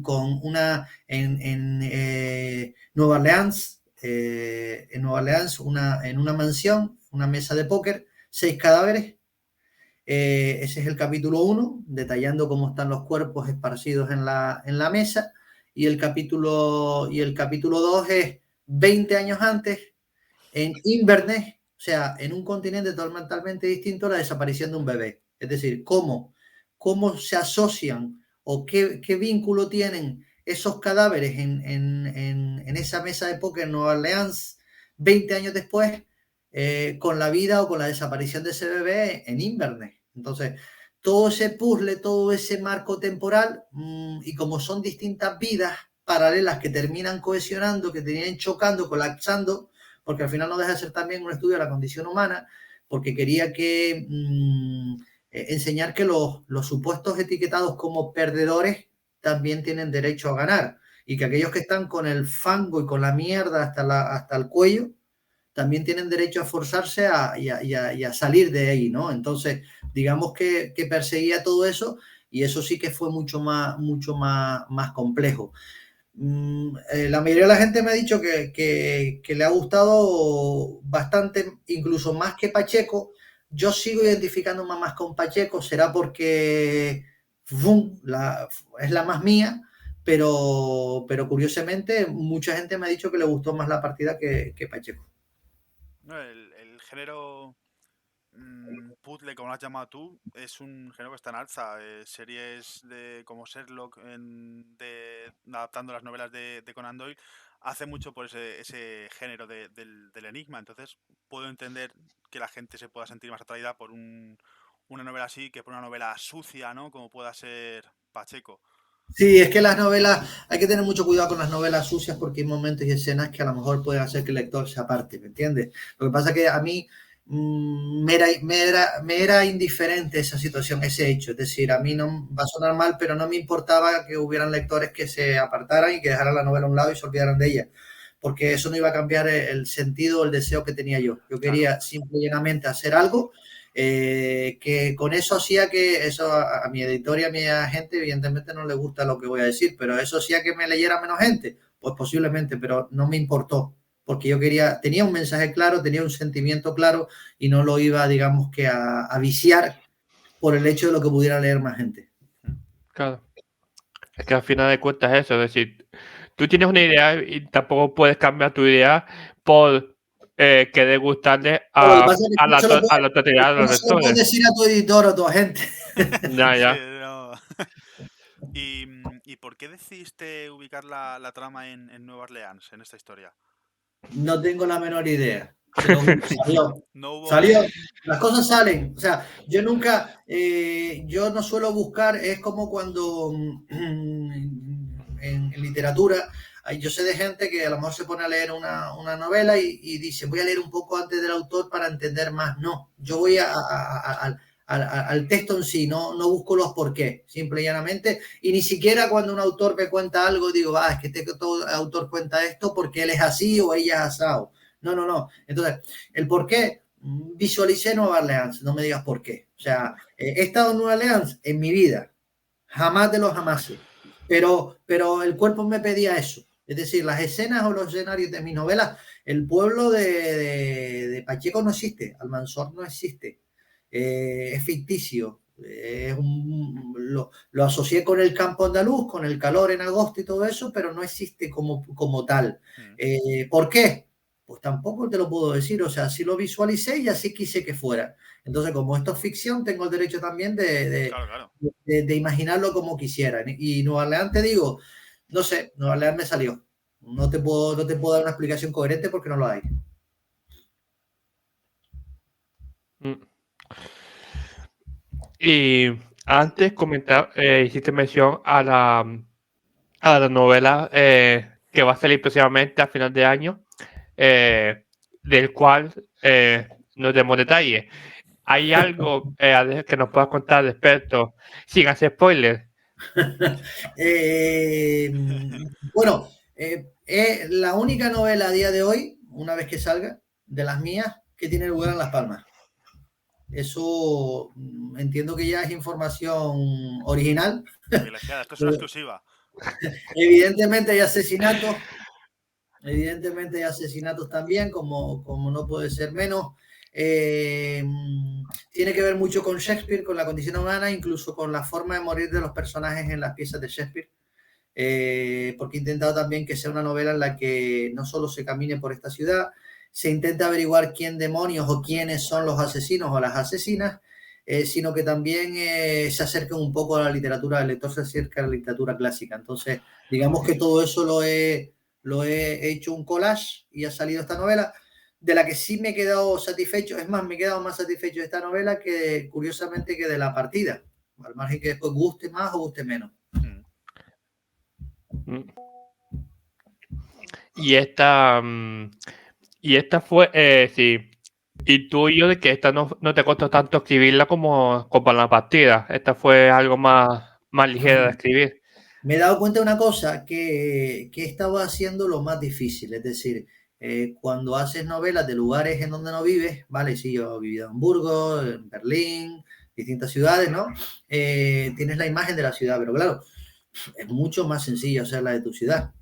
con en Nueva Orleans, en una mansión, una mesa de póker, 6 cadáveres. Ese es el capítulo 1, detallando cómo están los cuerpos esparcidos en la mesa. Y el capítulo 2 es 20 años antes, en Inverness, o sea, en un continente totalmente distinto, la desaparición de un bebé. Es decir, cómo se asocian o qué vínculo tienen esos cadáveres en esa mesa de póker en Nueva Orleans 20 años después con la vida o con la desaparición de ese bebé en Inverness. Entonces, todo ese puzzle, todo ese marco temporal y como son distintas vidas paralelas que terminan cohesionando, que terminan chocando, colapsando, porque al final no deja de ser también un estudio de la condición humana, porque quería que enseñar que los supuestos etiquetados como perdedores también tienen derecho a ganar y que aquellos que están con el fango y con la mierda hasta el cuello también tienen derecho a forzarse y a salir de ahí, ¿no? Entonces, digamos que perseguía todo eso y eso sí que fue mucho más complejo. La mayoría de la gente me ha dicho que le ha gustado bastante, incluso más que Pacheco. Yo sigo identificando más con Pacheco, será porque es la más mía, pero curiosamente mucha gente me ha dicho que le gustó más la partida que Pacheco. No, el género puzzle, como lo has llamado tú, es un género que está en alza. Series como Sherlock, adaptando las novelas de Conan Doyle, hace mucho por ese género del enigma. Entonces, puedo entender que la gente se pueda sentir más atraída por una novela así que por una novela sucia, ¿no? Como pueda ser Pacheco. Sí, es que las novelas, hay que tener mucho cuidado con las novelas sucias porque hay momentos y escenas que a lo mejor pueden hacer que el lector se aparte, ¿me entiendes? Lo que pasa es que a mí me era indiferente esa situación, ese hecho. Es decir, a mí no va a sonar mal, pero no me importaba que hubieran lectores que se apartaran y que dejaran la novela a un lado y se olvidaran de ella, porque eso no iba a cambiar el sentido o el deseo que tenía yo. Yo quería Claro. simple y llanamente hacer algo que con eso hacía que eso a mi editor y a mi agente evidentemente no le gusta lo que voy a decir, pero eso hacía que me leyera menos gente, pues posiblemente, pero no me importó, porque yo tenía un mensaje claro, tenía un sentimiento claro y no lo iba, digamos que a viciar por el hecho de lo que pudiera leer más gente. Claro. Es que al final de cuentas es eso, es decir, tú tienes una idea y tampoco puedes cambiar tu idea por querer gustarle Pero lo que pasa es que a la totalidad de no los se lo puedes lectores. decir a tu editor o a tu agente. Ya, Sí, ya. no. ¿Y por qué decidiste ubicar la trama en Nueva Orleans, en esta historia? No tengo la menor idea. Pero salió. No hubo... Salió. Las cosas salen. O sea, yo nunca, yo no suelo buscar, es como cuando en literatura, yo sé de gente que a lo mejor se pone a leer una novela y dice, voy a leer un poco antes del autor para entender más. No, yo voy al texto en sí, no busco los por qué, simple y llanamente. Y ni siquiera cuando un autor me cuenta algo, digo, es que este autor cuenta esto porque él es así o ella es asado. No. Entonces, el por qué, visualicé Nueva Orleans, no me digas por qué. O sea, he estado en Nueva Orleans en mi vida, jamás de los jamases, pero el cuerpo me pedía eso. Es decir, las escenas o los escenarios de mis novelas, el pueblo de Pacheco no existe, Almanzor no existe, es ficticio. Lo asocié con el campo andaluz, con el calor en agosto y todo eso, pero no existe como tal. ¿Por qué? Pues tampoco te lo puedo decir, o sea, sí lo visualicé y así quise que fuera. Entonces, como esto es ficción, tengo el derecho también Claro. de imaginarlo como quisiera. Y Nueva Orleans, te digo, no sé, Nueva Orleans me salió. No te puedo dar una explicación coherente porque no lo hay. Y antes hiciste mención a la novela que va a salir próximamente a final de año, del cual no tenemos detalles. ¿Hay algo que nos puedas contar de experto sin hacer spoilers? Bueno, la única novela a día de hoy, una vez que salga, de las mías, que tiene lugar en Las Palmas. Eso entiendo que ya es información original. Privilegiada, esto es una exclusiva. Evidentemente hay asesinatos. Evidentemente hay asesinatos también, como no puede ser menos. Tiene que ver mucho con Shakespeare, con la condición humana, incluso con la forma de morir de los personajes en las piezas de Shakespeare. Porque he intentado también que sea una novela en la que no solo se camine por esta ciudad, se intenta averiguar quién demonios o quiénes son los asesinos o las asesinas, sino que también se acerca un poco a la literatura, el lector se acerca a la literatura clásica. Entonces, digamos que todo eso lo he hecho un collage y ha salido esta novela, de la que sí me he quedado satisfecho. Es más, me he quedado más satisfecho de esta novela que, curiosamente, que de La Partida, al margen que después guste más o guste menos. Y esta fue, sí, intuyo de que esta no te costó tanto escribirla como La Partida. Esta fue algo más ligera de escribir. Me he dado cuenta de una cosa, que he estado haciendo lo más difícil, es decir, cuando haces novelas de lugares en donde no vives, vale, sí, yo he vivido en Hamburgo, en Berlín, distintas ciudades, ¿no? Tienes la imagen de la ciudad, pero claro, es mucho más sencillo hacerla de tu ciudad.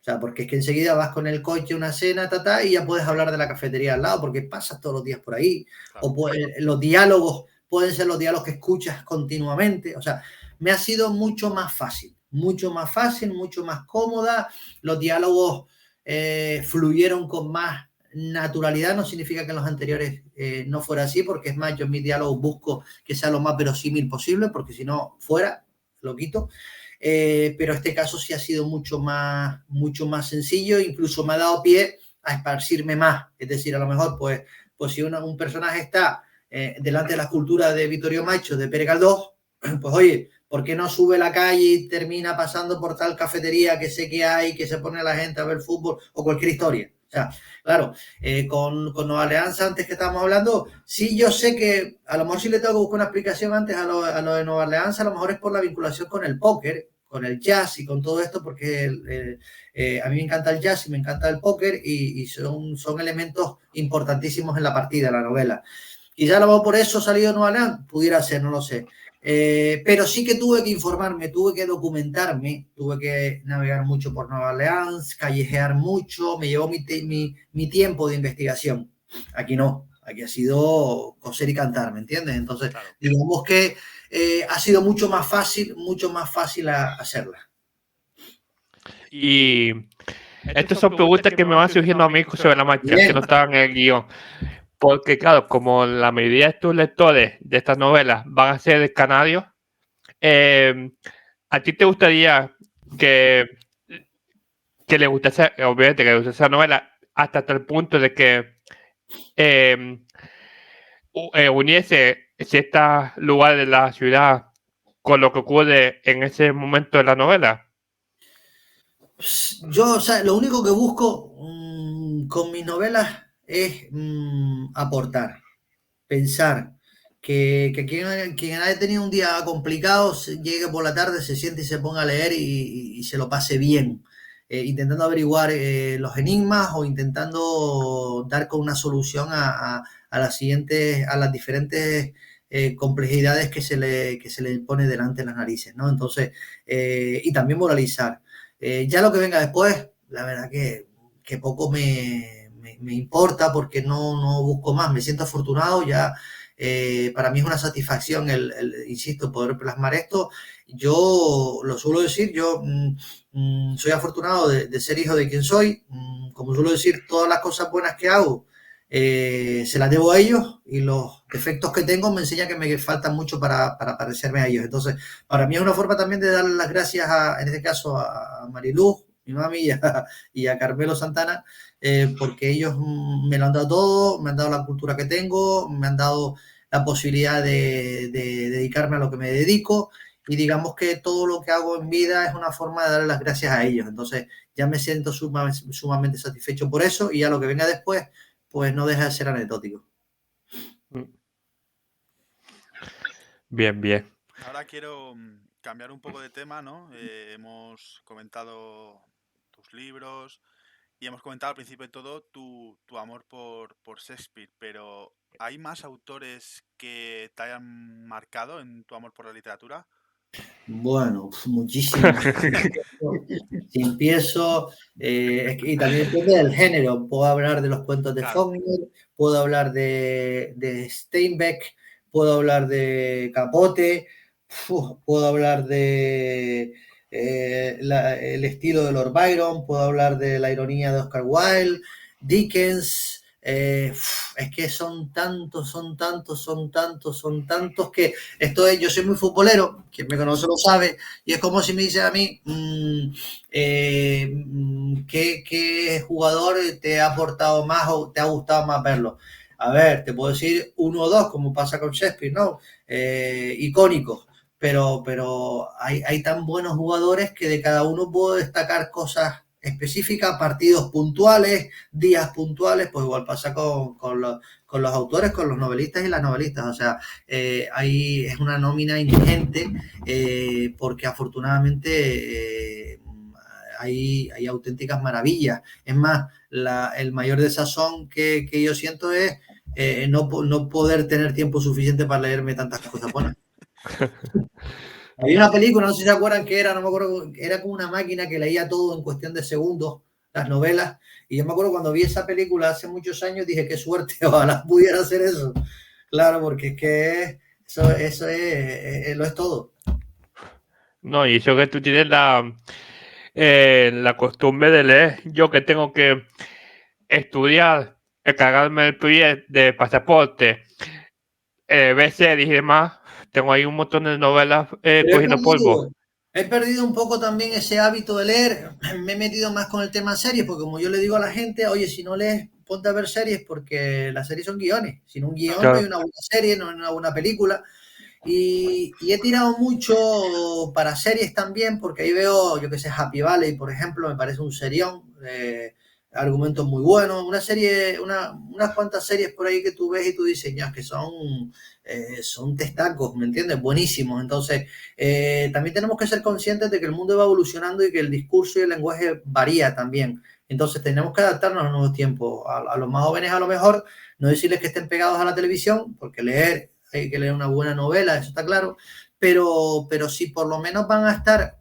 O sea, porque es que enseguida vas con el coche a una cena, y ya puedes hablar de la cafetería al lado, porque pasas todos los días por ahí. Claro. O los diálogos pueden ser los diálogos que escuchas continuamente. O sea, me ha sido mucho más fácil, mucho más cómoda. Los diálogos fluyeron con más naturalidad. No significa que en los anteriores no fuera así, porque es más, yo en mis diálogos busco que sea lo más verosímil posible, porque si no, fuera, lo quito. Pero este caso sí ha sido mucho más sencillo, incluso me ha dado pie a esparcirme más. Es decir, a lo mejor, pues si un personaje está delante de la escultura de Vittorio Macho, de Pere Galdós, pues oye, ¿por qué no sube la calle y termina pasando por tal cafetería que sé que hay, que se pone la gente a ver fútbol o cualquier historia? O sea, claro, con Nueva Orleans, antes que estábamos hablando, sí, yo sé que a lo mejor sí le tengo que buscar una explicación antes a lo de Nueva Orleans, a lo mejor es por la vinculación con el póker, con el jazz y con todo esto, porque a mí me encanta el jazz y me encanta el póker y son elementos importantísimos en la partida, en la novela. Quizá a lo mejor por eso ha salido Nueva Orleans, pudiera ser, no lo sé. Pero sí que tuve que informarme, tuve que documentarme, tuve que navegar mucho por Nueva Orleans, callejear mucho, me llevó mi tiempo de investigación. Aquí no, aquí ha sido coser y cantar, ¿me entiendes? Entonces, claro, digamos que ha sido mucho más fácil hacerla. Y estas son preguntas que me van surgiendo a mí sobre la marcha, que no estaban en el guión. Porque, claro, como la mayoría de tus lectores de estas novelas van a ser canadios, ¿a ti te gustaría que le gustase, obviamente, que le gustase esa novela hasta el punto de que uniese ciertos lugares de la ciudad con lo que ocurre en ese momento de la novela? Yo, o sea, lo único que busco con mis novelas es aportar, pensar, que quien haya tenido un día complicado llegue por la tarde, se siente y se ponga a leer y se lo pase bien, intentando averiguar los enigmas o intentando dar con una solución a las diferentes complejidades que se le pone delante de las narices, ¿no? Entonces, y también moralizar. Ya lo que venga después, la verdad que poco me importa porque no busco más, me siento afortunado ya. Para mí es una satisfacción insisto, poder plasmar esto. Yo lo suelo decir, yo soy afortunado de ser hijo de quien soy. Como suelo decir, todas las cosas buenas que hago se las debo a ellos y los defectos que tengo me enseñan que me faltan mucho para parecerme a ellos. Entonces, para mí es una forma también de darle las gracias, en este caso, a Mariluz, mi mami, y a Carmelo Santana, porque ellos me lo han dado todo, me han dado la cultura que tengo, me han dado la posibilidad de dedicarme a lo que me dedico y digamos que todo lo que hago en vida es una forma de darle las gracias a ellos. Entonces ya me siento sumamente satisfecho por eso y ya lo que venga después pues no deja de ser anecdótico. Bien, bien. Ahora quiero cambiar un poco de tema, ¿no? Hemos comentado tus libros y hemos comentado al principio de todo tu amor por Shakespeare, pero ¿hay más autores que te hayan marcado en tu amor por la literatura? Bueno, muchísimos. Si empiezo, y también depende del género, puedo hablar de los cuentos de Claro. Faulkner, puedo hablar de Steinbeck, puedo hablar de Capote, puedo hablar de el estilo de Lord Byron, puedo hablar de la ironía de Oscar Wilde, Dickens. Es que son tantos que yo soy muy futbolero, quien me conoce lo sabe, y es como si me dice a mí, ¿qué jugador te ha aportado más o te ha gustado más verlo? A ver, te puedo decir uno o dos, como pasa con Shakespeare, ¿no? Icónicos, pero hay tan buenos jugadores que de cada uno puedo destacar cosas específicas, partidos puntuales, días puntuales, pues igual pasa con los autores, con los novelistas y las novelistas. O sea, ahí es una nómina ingente porque afortunadamente hay auténticas maravillas. Es más, el mayor desazón que yo siento es no poder tener tiempo suficiente para leerme tantas cosas buenas. Había una película, no sé si se acuerdan qué era, no me acuerdo, era como una máquina que leía todo en cuestión de segundos, las novelas, y yo me acuerdo cuando vi esa película hace muchos años, dije, qué suerte, ojalá pudiera hacer eso. Claro, porque es que eso lo es todo. No, y eso que tú tienes la costumbre de leer. Yo que tengo que estudiar, cargarme el PIE de pasaporte, ver series y demás, tengo ahí un montón de novelas cogiendo polvo. He perdido un poco también ese hábito de leer. Me he metido más con el tema series, porque como yo le digo a la gente, oye, si no lees, ponte a ver series, porque las series son guiones. Sin un guión no hay una buena serie, no hay una buena película. Y he tirado mucho para series también, porque ahí veo, yo que sé, Happy Valley, por ejemplo, me parece un serión, argumentos muy buenos, unas cuantas series por ahí que tú ves y tú diseñas que son testacos, ¿me entiendes? Buenísimos. Entonces, también tenemos que ser conscientes de que el mundo va evolucionando y que el discurso y el lenguaje varía también. Entonces, tenemos que adaptarnos a los nuevos tiempos. A los más jóvenes, a lo mejor, no decirles que estén pegados a la televisión, porque hay que leer una buena novela, eso está claro, pero si por lo menos van a estar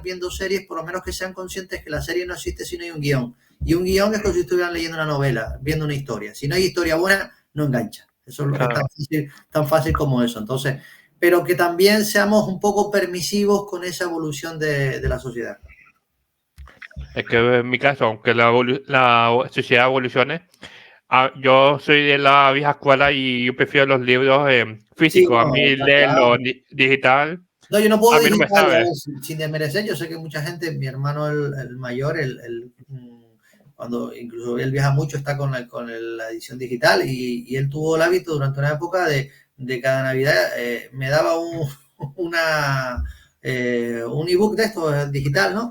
viendo series, por lo menos que sean conscientes que la serie no existe si no hay un guión. Y un guión es como si estuvieran leyendo una novela, viendo una historia. Si no hay historia buena, no engancha. Eso es tan fácil como eso. Entonces, pero que también seamos un poco permisivos con esa evolución de la sociedad. Es que en mi caso, aunque la sociedad evolucione, yo soy de la vieja escuela y yo prefiero los libros físicos. Sí, A mí no, leerlo claro. digital, No, yo no puedo a mí no me digital, sabe. sin desmerecer. Yo sé que mucha gente, mi hermano el mayor, cuando incluso él viaja mucho, está con la edición digital y él tuvo el hábito durante una época de cada Navidad, me daba un ebook de esto digital, ¿no?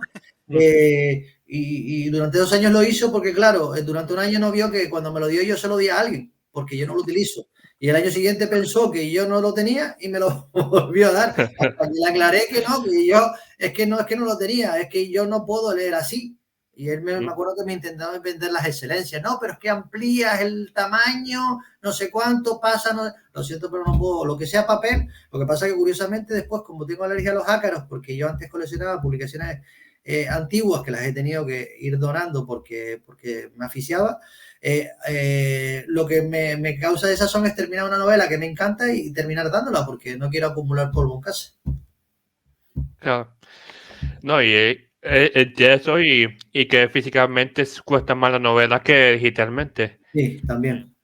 Y durante 2 años lo hizo porque, claro, durante un año no vio que cuando me lo dio yo se lo di a alguien, porque yo no lo utilizo. Y el año siguiente pensó que yo no lo tenía y me lo volvió a dar. Hasta que le aclaré que no, es que no lo tenía, es que yo no puedo leer así. Y él me acuerdo que me intentaba vender las excelencias. No, pero es que amplías el tamaño, no sé cuánto pasa. No, lo siento, pero no puedo. Lo que sea papel. Lo que pasa es que curiosamente después, como tengo alergia a los ácaros, porque yo antes coleccionaba publicaciones antiguas que las he tenido que ir donando porque me aficiaba. Lo que me causa desazón es terminar una novela que me encanta y terminar dándola porque no quiero acumular polvo en casa. Claro. No, y eso y que físicamente cuesta más la novela que digitalmente. Sí, también.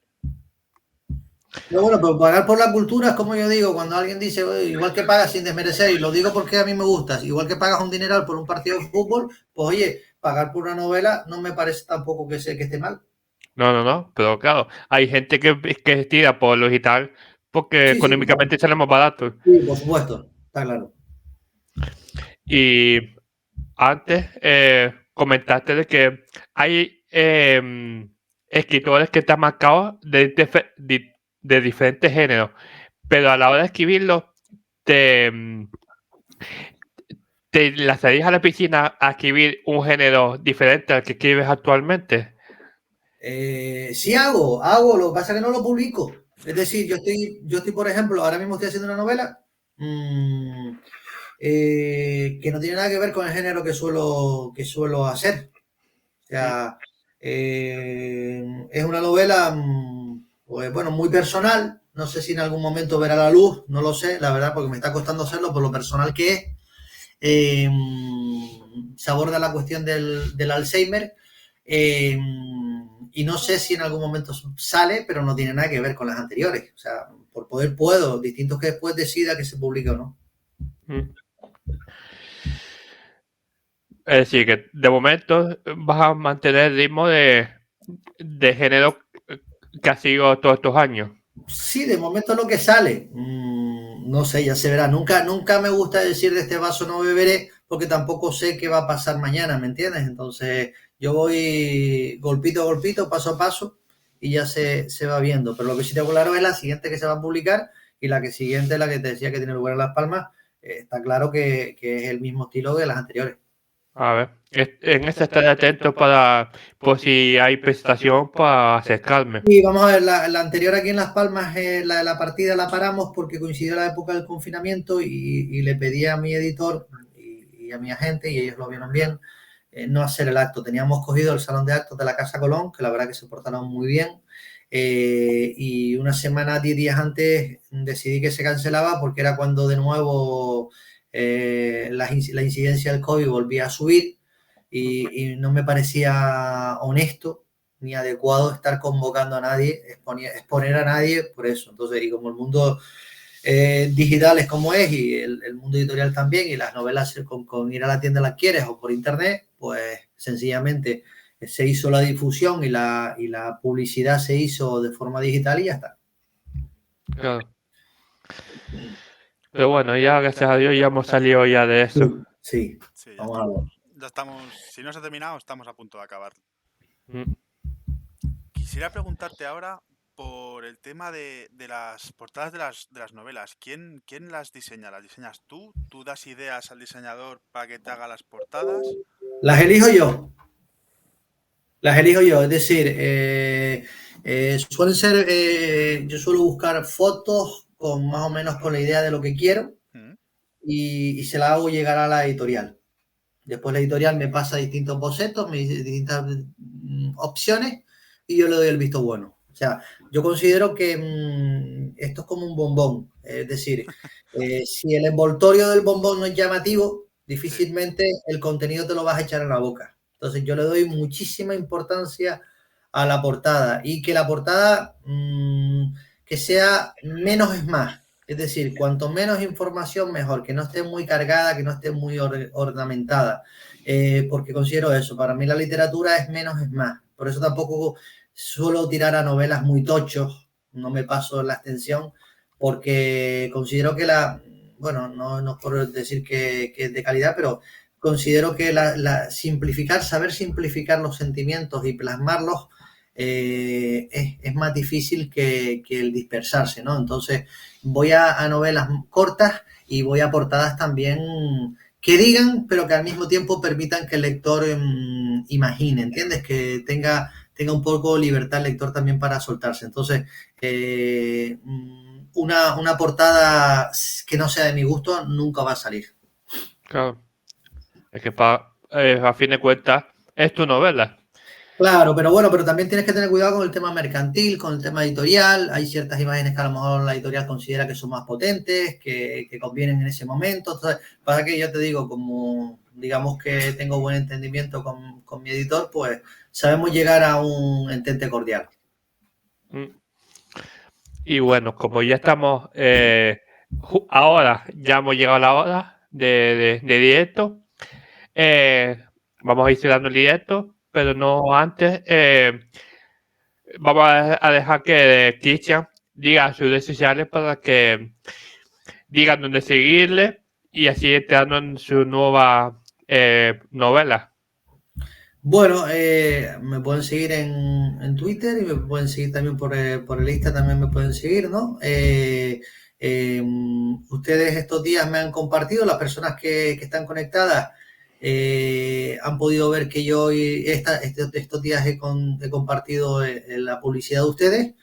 Pero bueno, pero pagar por la cultura es como yo digo, cuando alguien dice, igual que pagas sin desmerecer, y lo digo porque a mí me gusta, igual que pagas un dineral por un partido de fútbol, pues oye, pagar por una novela no me parece tampoco que esté mal. No, pero claro, hay gente que estira por lo digital porque Sí, sí, económicamente sale más barato. sí, por supuesto, está claro. Y antes comentaste de que hay escritores que están marcados de diferentes géneros, pero a la hora de escribirlo, te lanzarías a la piscina a escribir un género diferente al que escribes actualmente. Sí hago, lo que pasa es que no lo publico. Es decir, yo estoy, por ejemplo, ahora mismo estoy haciendo una novela que no tiene nada que ver con el género que suelo hacer. O sea, es una novela, pues, bueno, muy personal. No sé si en algún momento verá la luz, no lo sé, la verdad, porque me está costando hacerlo por lo personal que es. Se aborda la cuestión del Alzheimer. Y no sé si en algún momento sale, pero no tiene nada que ver con las anteriores. O sea, por poder puedo, distintos que después decida que se publique o no. Es decir, que de momento vas a mantener el ritmo de género que ha sido todos estos años. Sí, de momento lo que sale. No sé, ya se verá. Nunca me gusta decir de este vaso no beberé, porque tampoco sé qué va a pasar mañana, ¿me entiendes? Entonces, yo voy golpito a golpito, paso a paso, y ya se va viendo. Pero lo que sí tengo claro es la siguiente que se va a publicar, y la que siguiente, la que te decía que tiene lugar en Las Palmas, está claro que es el mismo estilo que las anteriores. A ver, en ese estaré atento por si hay presentación para acercarme. Y vamos a ver, la anterior aquí en Las Palmas, la partida la paramos porque coincidió la época del confinamiento y le pedí a mi editor y a mi agente, y ellos lo vieron bien, no hacer el acto. Teníamos cogido el salón de actos de la Casa Colón, que la verdad que se portaron muy bien, y una semana, 10 días antes, decidí que se cancelaba porque era cuando de nuevo la incidencia del COVID volvía a subir y no me parecía honesto ni adecuado estar convocando a nadie, exponer a nadie por eso. Entonces, y como el mundo digital es como es y el mundo editorial también, y las novelas con ir a la tienda las quieres o por internet, pues sencillamente se hizo la difusión y la publicidad se hizo de forma digital y ya está. Claro. Pero bueno, ya gracias a Dios ya hemos salido ya de eso. Sí, Sí, vamos a ver. ya estamos, si no se ha terminado, estamos a punto de acabar. Mm. Quisiera preguntarte ahora por el tema de las portadas de las novelas. ¿Quién las diseña? ¿Las diseñas tú? ¿Tú das ideas al diseñador para que te haga las portadas? Las elijo yo. Es decir, suelen ser, yo suelo buscar fotos con más o menos con la idea de lo que quiero y se la hago llegar a la editorial. Después la editorial me pasa distintos bocetos, me dice distintas opciones y yo le doy el visto bueno. O sea, yo considero que esto es como un bombón. Es decir, si el envoltorio del bombón no es llamativo, difícilmente el contenido te lo vas a echar en la boca. Entonces yo le doy muchísima importancia a la portada y que la portada que sea menos es más. Es decir, cuanto menos información, mejor, que no esté muy cargada, que no esté muy ornamentada, porque considero eso. Para mí la literatura es menos es más. Por eso tampoco suelo tirar a novelas muy tochos, no me paso la extensión, porque considero que bueno, no es por decir que es de calidad, pero considero que saber simplificar los sentimientos y plasmarlos es más difícil que el dispersarse, ¿no? Entonces voy a novelas cortas y voy a portadas también que digan, pero que al mismo tiempo permitan que el lector imagine, ¿entiendes? Que tenga un poco libertad el lector también para soltarse. Entonces, una portada que no sea de mi gusto nunca va a salir. Claro. Es que para a fin de cuentas, es tu novela. Claro, pero bueno, pero también tienes que tener cuidado con el tema mercantil, con el tema editorial. Hay ciertas imágenes que a lo mejor la editorial considera que son más potentes, que convienen en ese momento. Entonces, para que yo te digo, como digamos que tengo buen entendimiento con mi editor, pues sabemos llegar a un entente cordial. Y bueno, como ya estamos, ahora ya hemos llegado a la hora de directo. Vamos a ir cerrando el directo, pero no antes. Vamos a dejar que Cristian diga sus redes sociales para que digan dónde seguirle y así entrando en su nueva novela. Bueno, me pueden seguir en Twitter y me pueden seguir también por el Insta, también me pueden seguir, ¿no? Ustedes estos días me han compartido, las personas que están conectadas han podido ver que yo estos días he compartido la publicidad de ustedes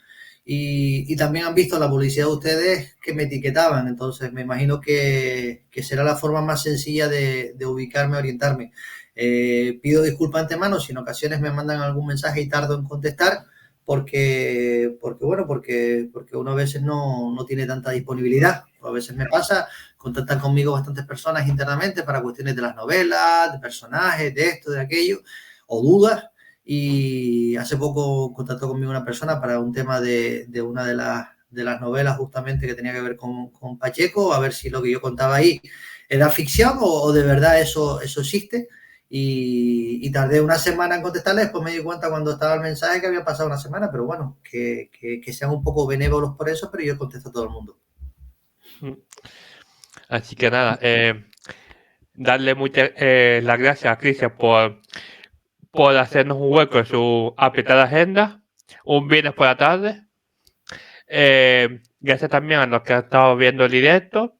y también han visto la publicidad de ustedes que me etiquetaban, entonces me imagino que será la forma más sencilla de ubicarme, orientarme. Pido disculpas antemano si en ocasiones me mandan algún mensaje y tardo en contestar porque uno a veces no tiene tanta disponibilidad. A veces me pasa, contactan conmigo bastantes personas internamente para cuestiones de las novelas, de personajes, de esto, de aquello, o dudas. Y hace poco contactó conmigo una persona para un tema de una de las novelas justamente que tenía que ver con Pacheco, a ver si lo que yo contaba ahí era ficción o de verdad eso existe. Y tardé una semana en contestarle, después me di cuenta cuando estaba el mensaje que había pasado una semana, pero bueno, que sean un poco benévolos por eso, pero yo contesto a todo el mundo. Así que nada, darle muchas las gracias a Cristian por hacernos un hueco en su apretada agenda, un viernes por la tarde. Gracias también a los que han estado viendo el directo.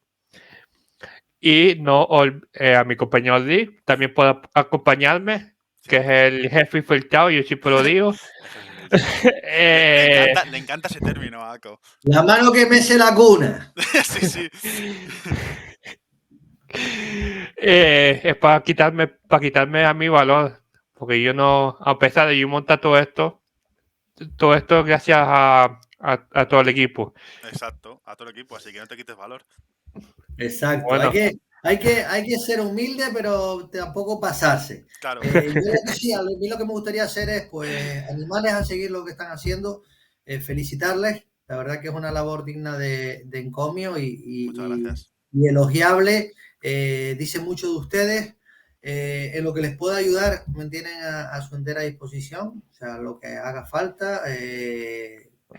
Y a mi compañero Lee también por acompañarme, que es el jefe infiltrado, yo siempre lo digo. Le encanta ese término, Ako. La mano que mece la cuna. Sí. Es para quitarme a mi valor, porque yo no, a pesar de yo montar todo esto gracias a todo el equipo. Exacto, a todo el equipo, así que no te quites valor. Exacto, Bueno. hay que ser humilde, pero tampoco pasarse. Claro. Yo sí, a mí lo que me gustaría hacer es pues animarles a seguir lo que están haciendo, felicitarles. La verdad que es una labor digna de encomio Muchas gracias. y elogiable. Dice mucho de ustedes. En lo que les pueda ayudar, me tienen a su entera disposición. O sea, lo que haga falta,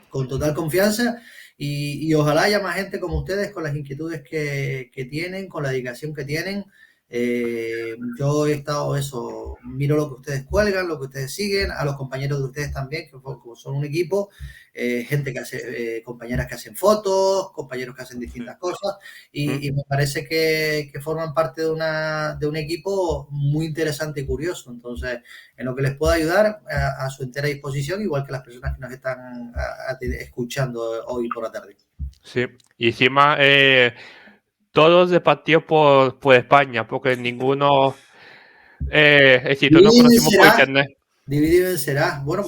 con total confianza. Y ojalá haya más gente como ustedes con las inquietudes que tienen, con la dedicación que tienen. Yo he estado miro lo que ustedes cuelgan, lo que ustedes siguen, a los compañeros de ustedes también, que son un equipo, gente que hace, compañeras que hacen fotos, compañeros que hacen distintas cosas, y me parece que forman parte de un equipo muy interesante y curioso. Entonces, en lo que les pueda ayudar, a su entera disposición, igual que las personas que nos están escuchando hoy por la tarde. Sí, y encima todos repartidos por España, porque ninguno no conocimos por internet. Dividido en será. Bueno,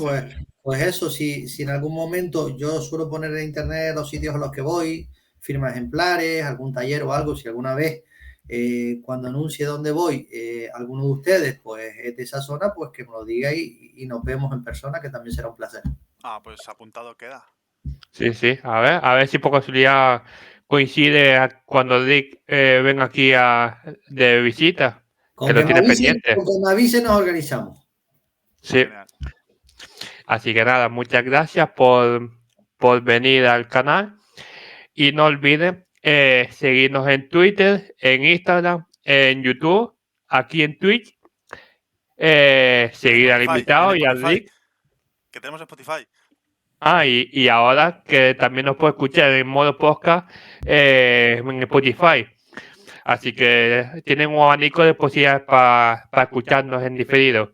pues eso, si en algún momento yo suelo poner en internet los sitios a los que voy, firma ejemplares, algún taller o algo, si alguna vez cuando anuncie dónde voy, alguno de ustedes pues es de esa zona, pues que me lo diga y nos vemos en persona, que también será un placer. Pues apuntado queda. Sí, a ver si por casualidad coincide cuando Dick venga aquí de visita, que lo tiene pendiente. Con que me avise nos organizamos. Sí. Genial. Así que nada, muchas gracias por venir al canal y no olviden seguirnos en Twitter, en Instagram, en YouTube, aquí en Twitch, seguir al invitado y al Dick. Que tenemos Spotify. Y ahora que también nos puede escuchar en modo podcast en Spotify. Así que tienen un abanico de posibilidades para escucharnos en diferido.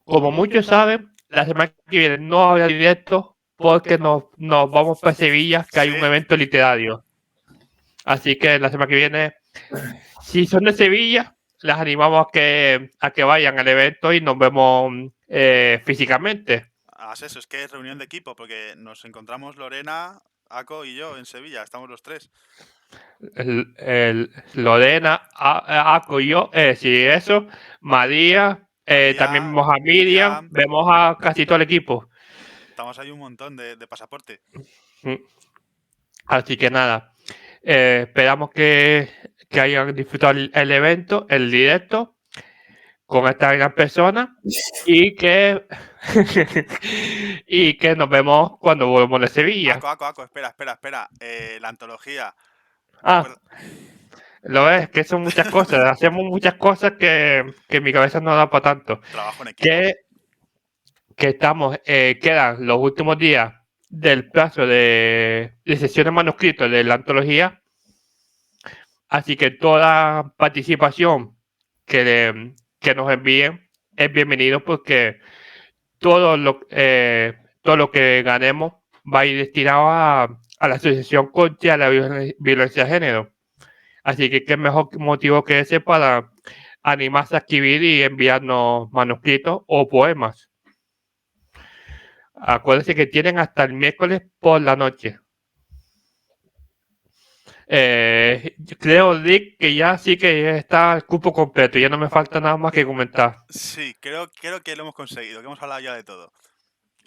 Como muchos saben, la semana que viene no habrá directo porque nos vamos para Sevilla, que hay un evento literario. Así que la semana que viene Si son de Sevilla, las animamos a que vayan al evento y nos vemos físicamente. Haz eso, es que es reunión de equipo, porque nos encontramos Lorena, Aco y yo en Sevilla, estamos los tres. Lorena, Aco y yo, sí, eso, María, también vemos a Miriam, vemos a casi todo el equipo. Estamos ahí un montón de pasaporte. Así que nada, esperamos que hayan disfrutado el evento, el directo, con esta gran persona y que y que nos vemos cuando volvamos de Sevilla. Aco, espera. La antología. Ah, lo ves, que son muchas cosas, hacemos muchas cosas que mi cabeza no da para tanto. Trabajo en equipo. Que estamos, quedan los últimos días del plazo de sesiones manuscritos de la antología, así que toda participación que nos envíen es bienvenido, porque todo lo que ganemos va a ir destinado a la Asociación contra la Violencia de Género. Así que qué mejor motivo que ese para animarse a escribir y enviarnos manuscritos o poemas. Acuérdense que tienen hasta el miércoles por la noche. Creo, Rick, que ya sí que está el cupo completo. Ya no me falta nada más que comentar. Sí, creo que lo hemos conseguido, que hemos hablado ya de todo.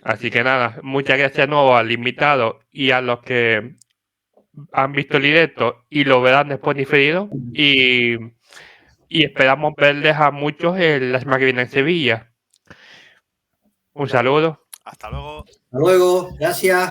Así que nada, muchas gracias de nuevo al invitado y a los que han visto el directo y lo verán después diferido. Y esperamos verles a muchos la semana que viene en Sevilla. Un saludo. Hasta luego. Hasta luego, gracias.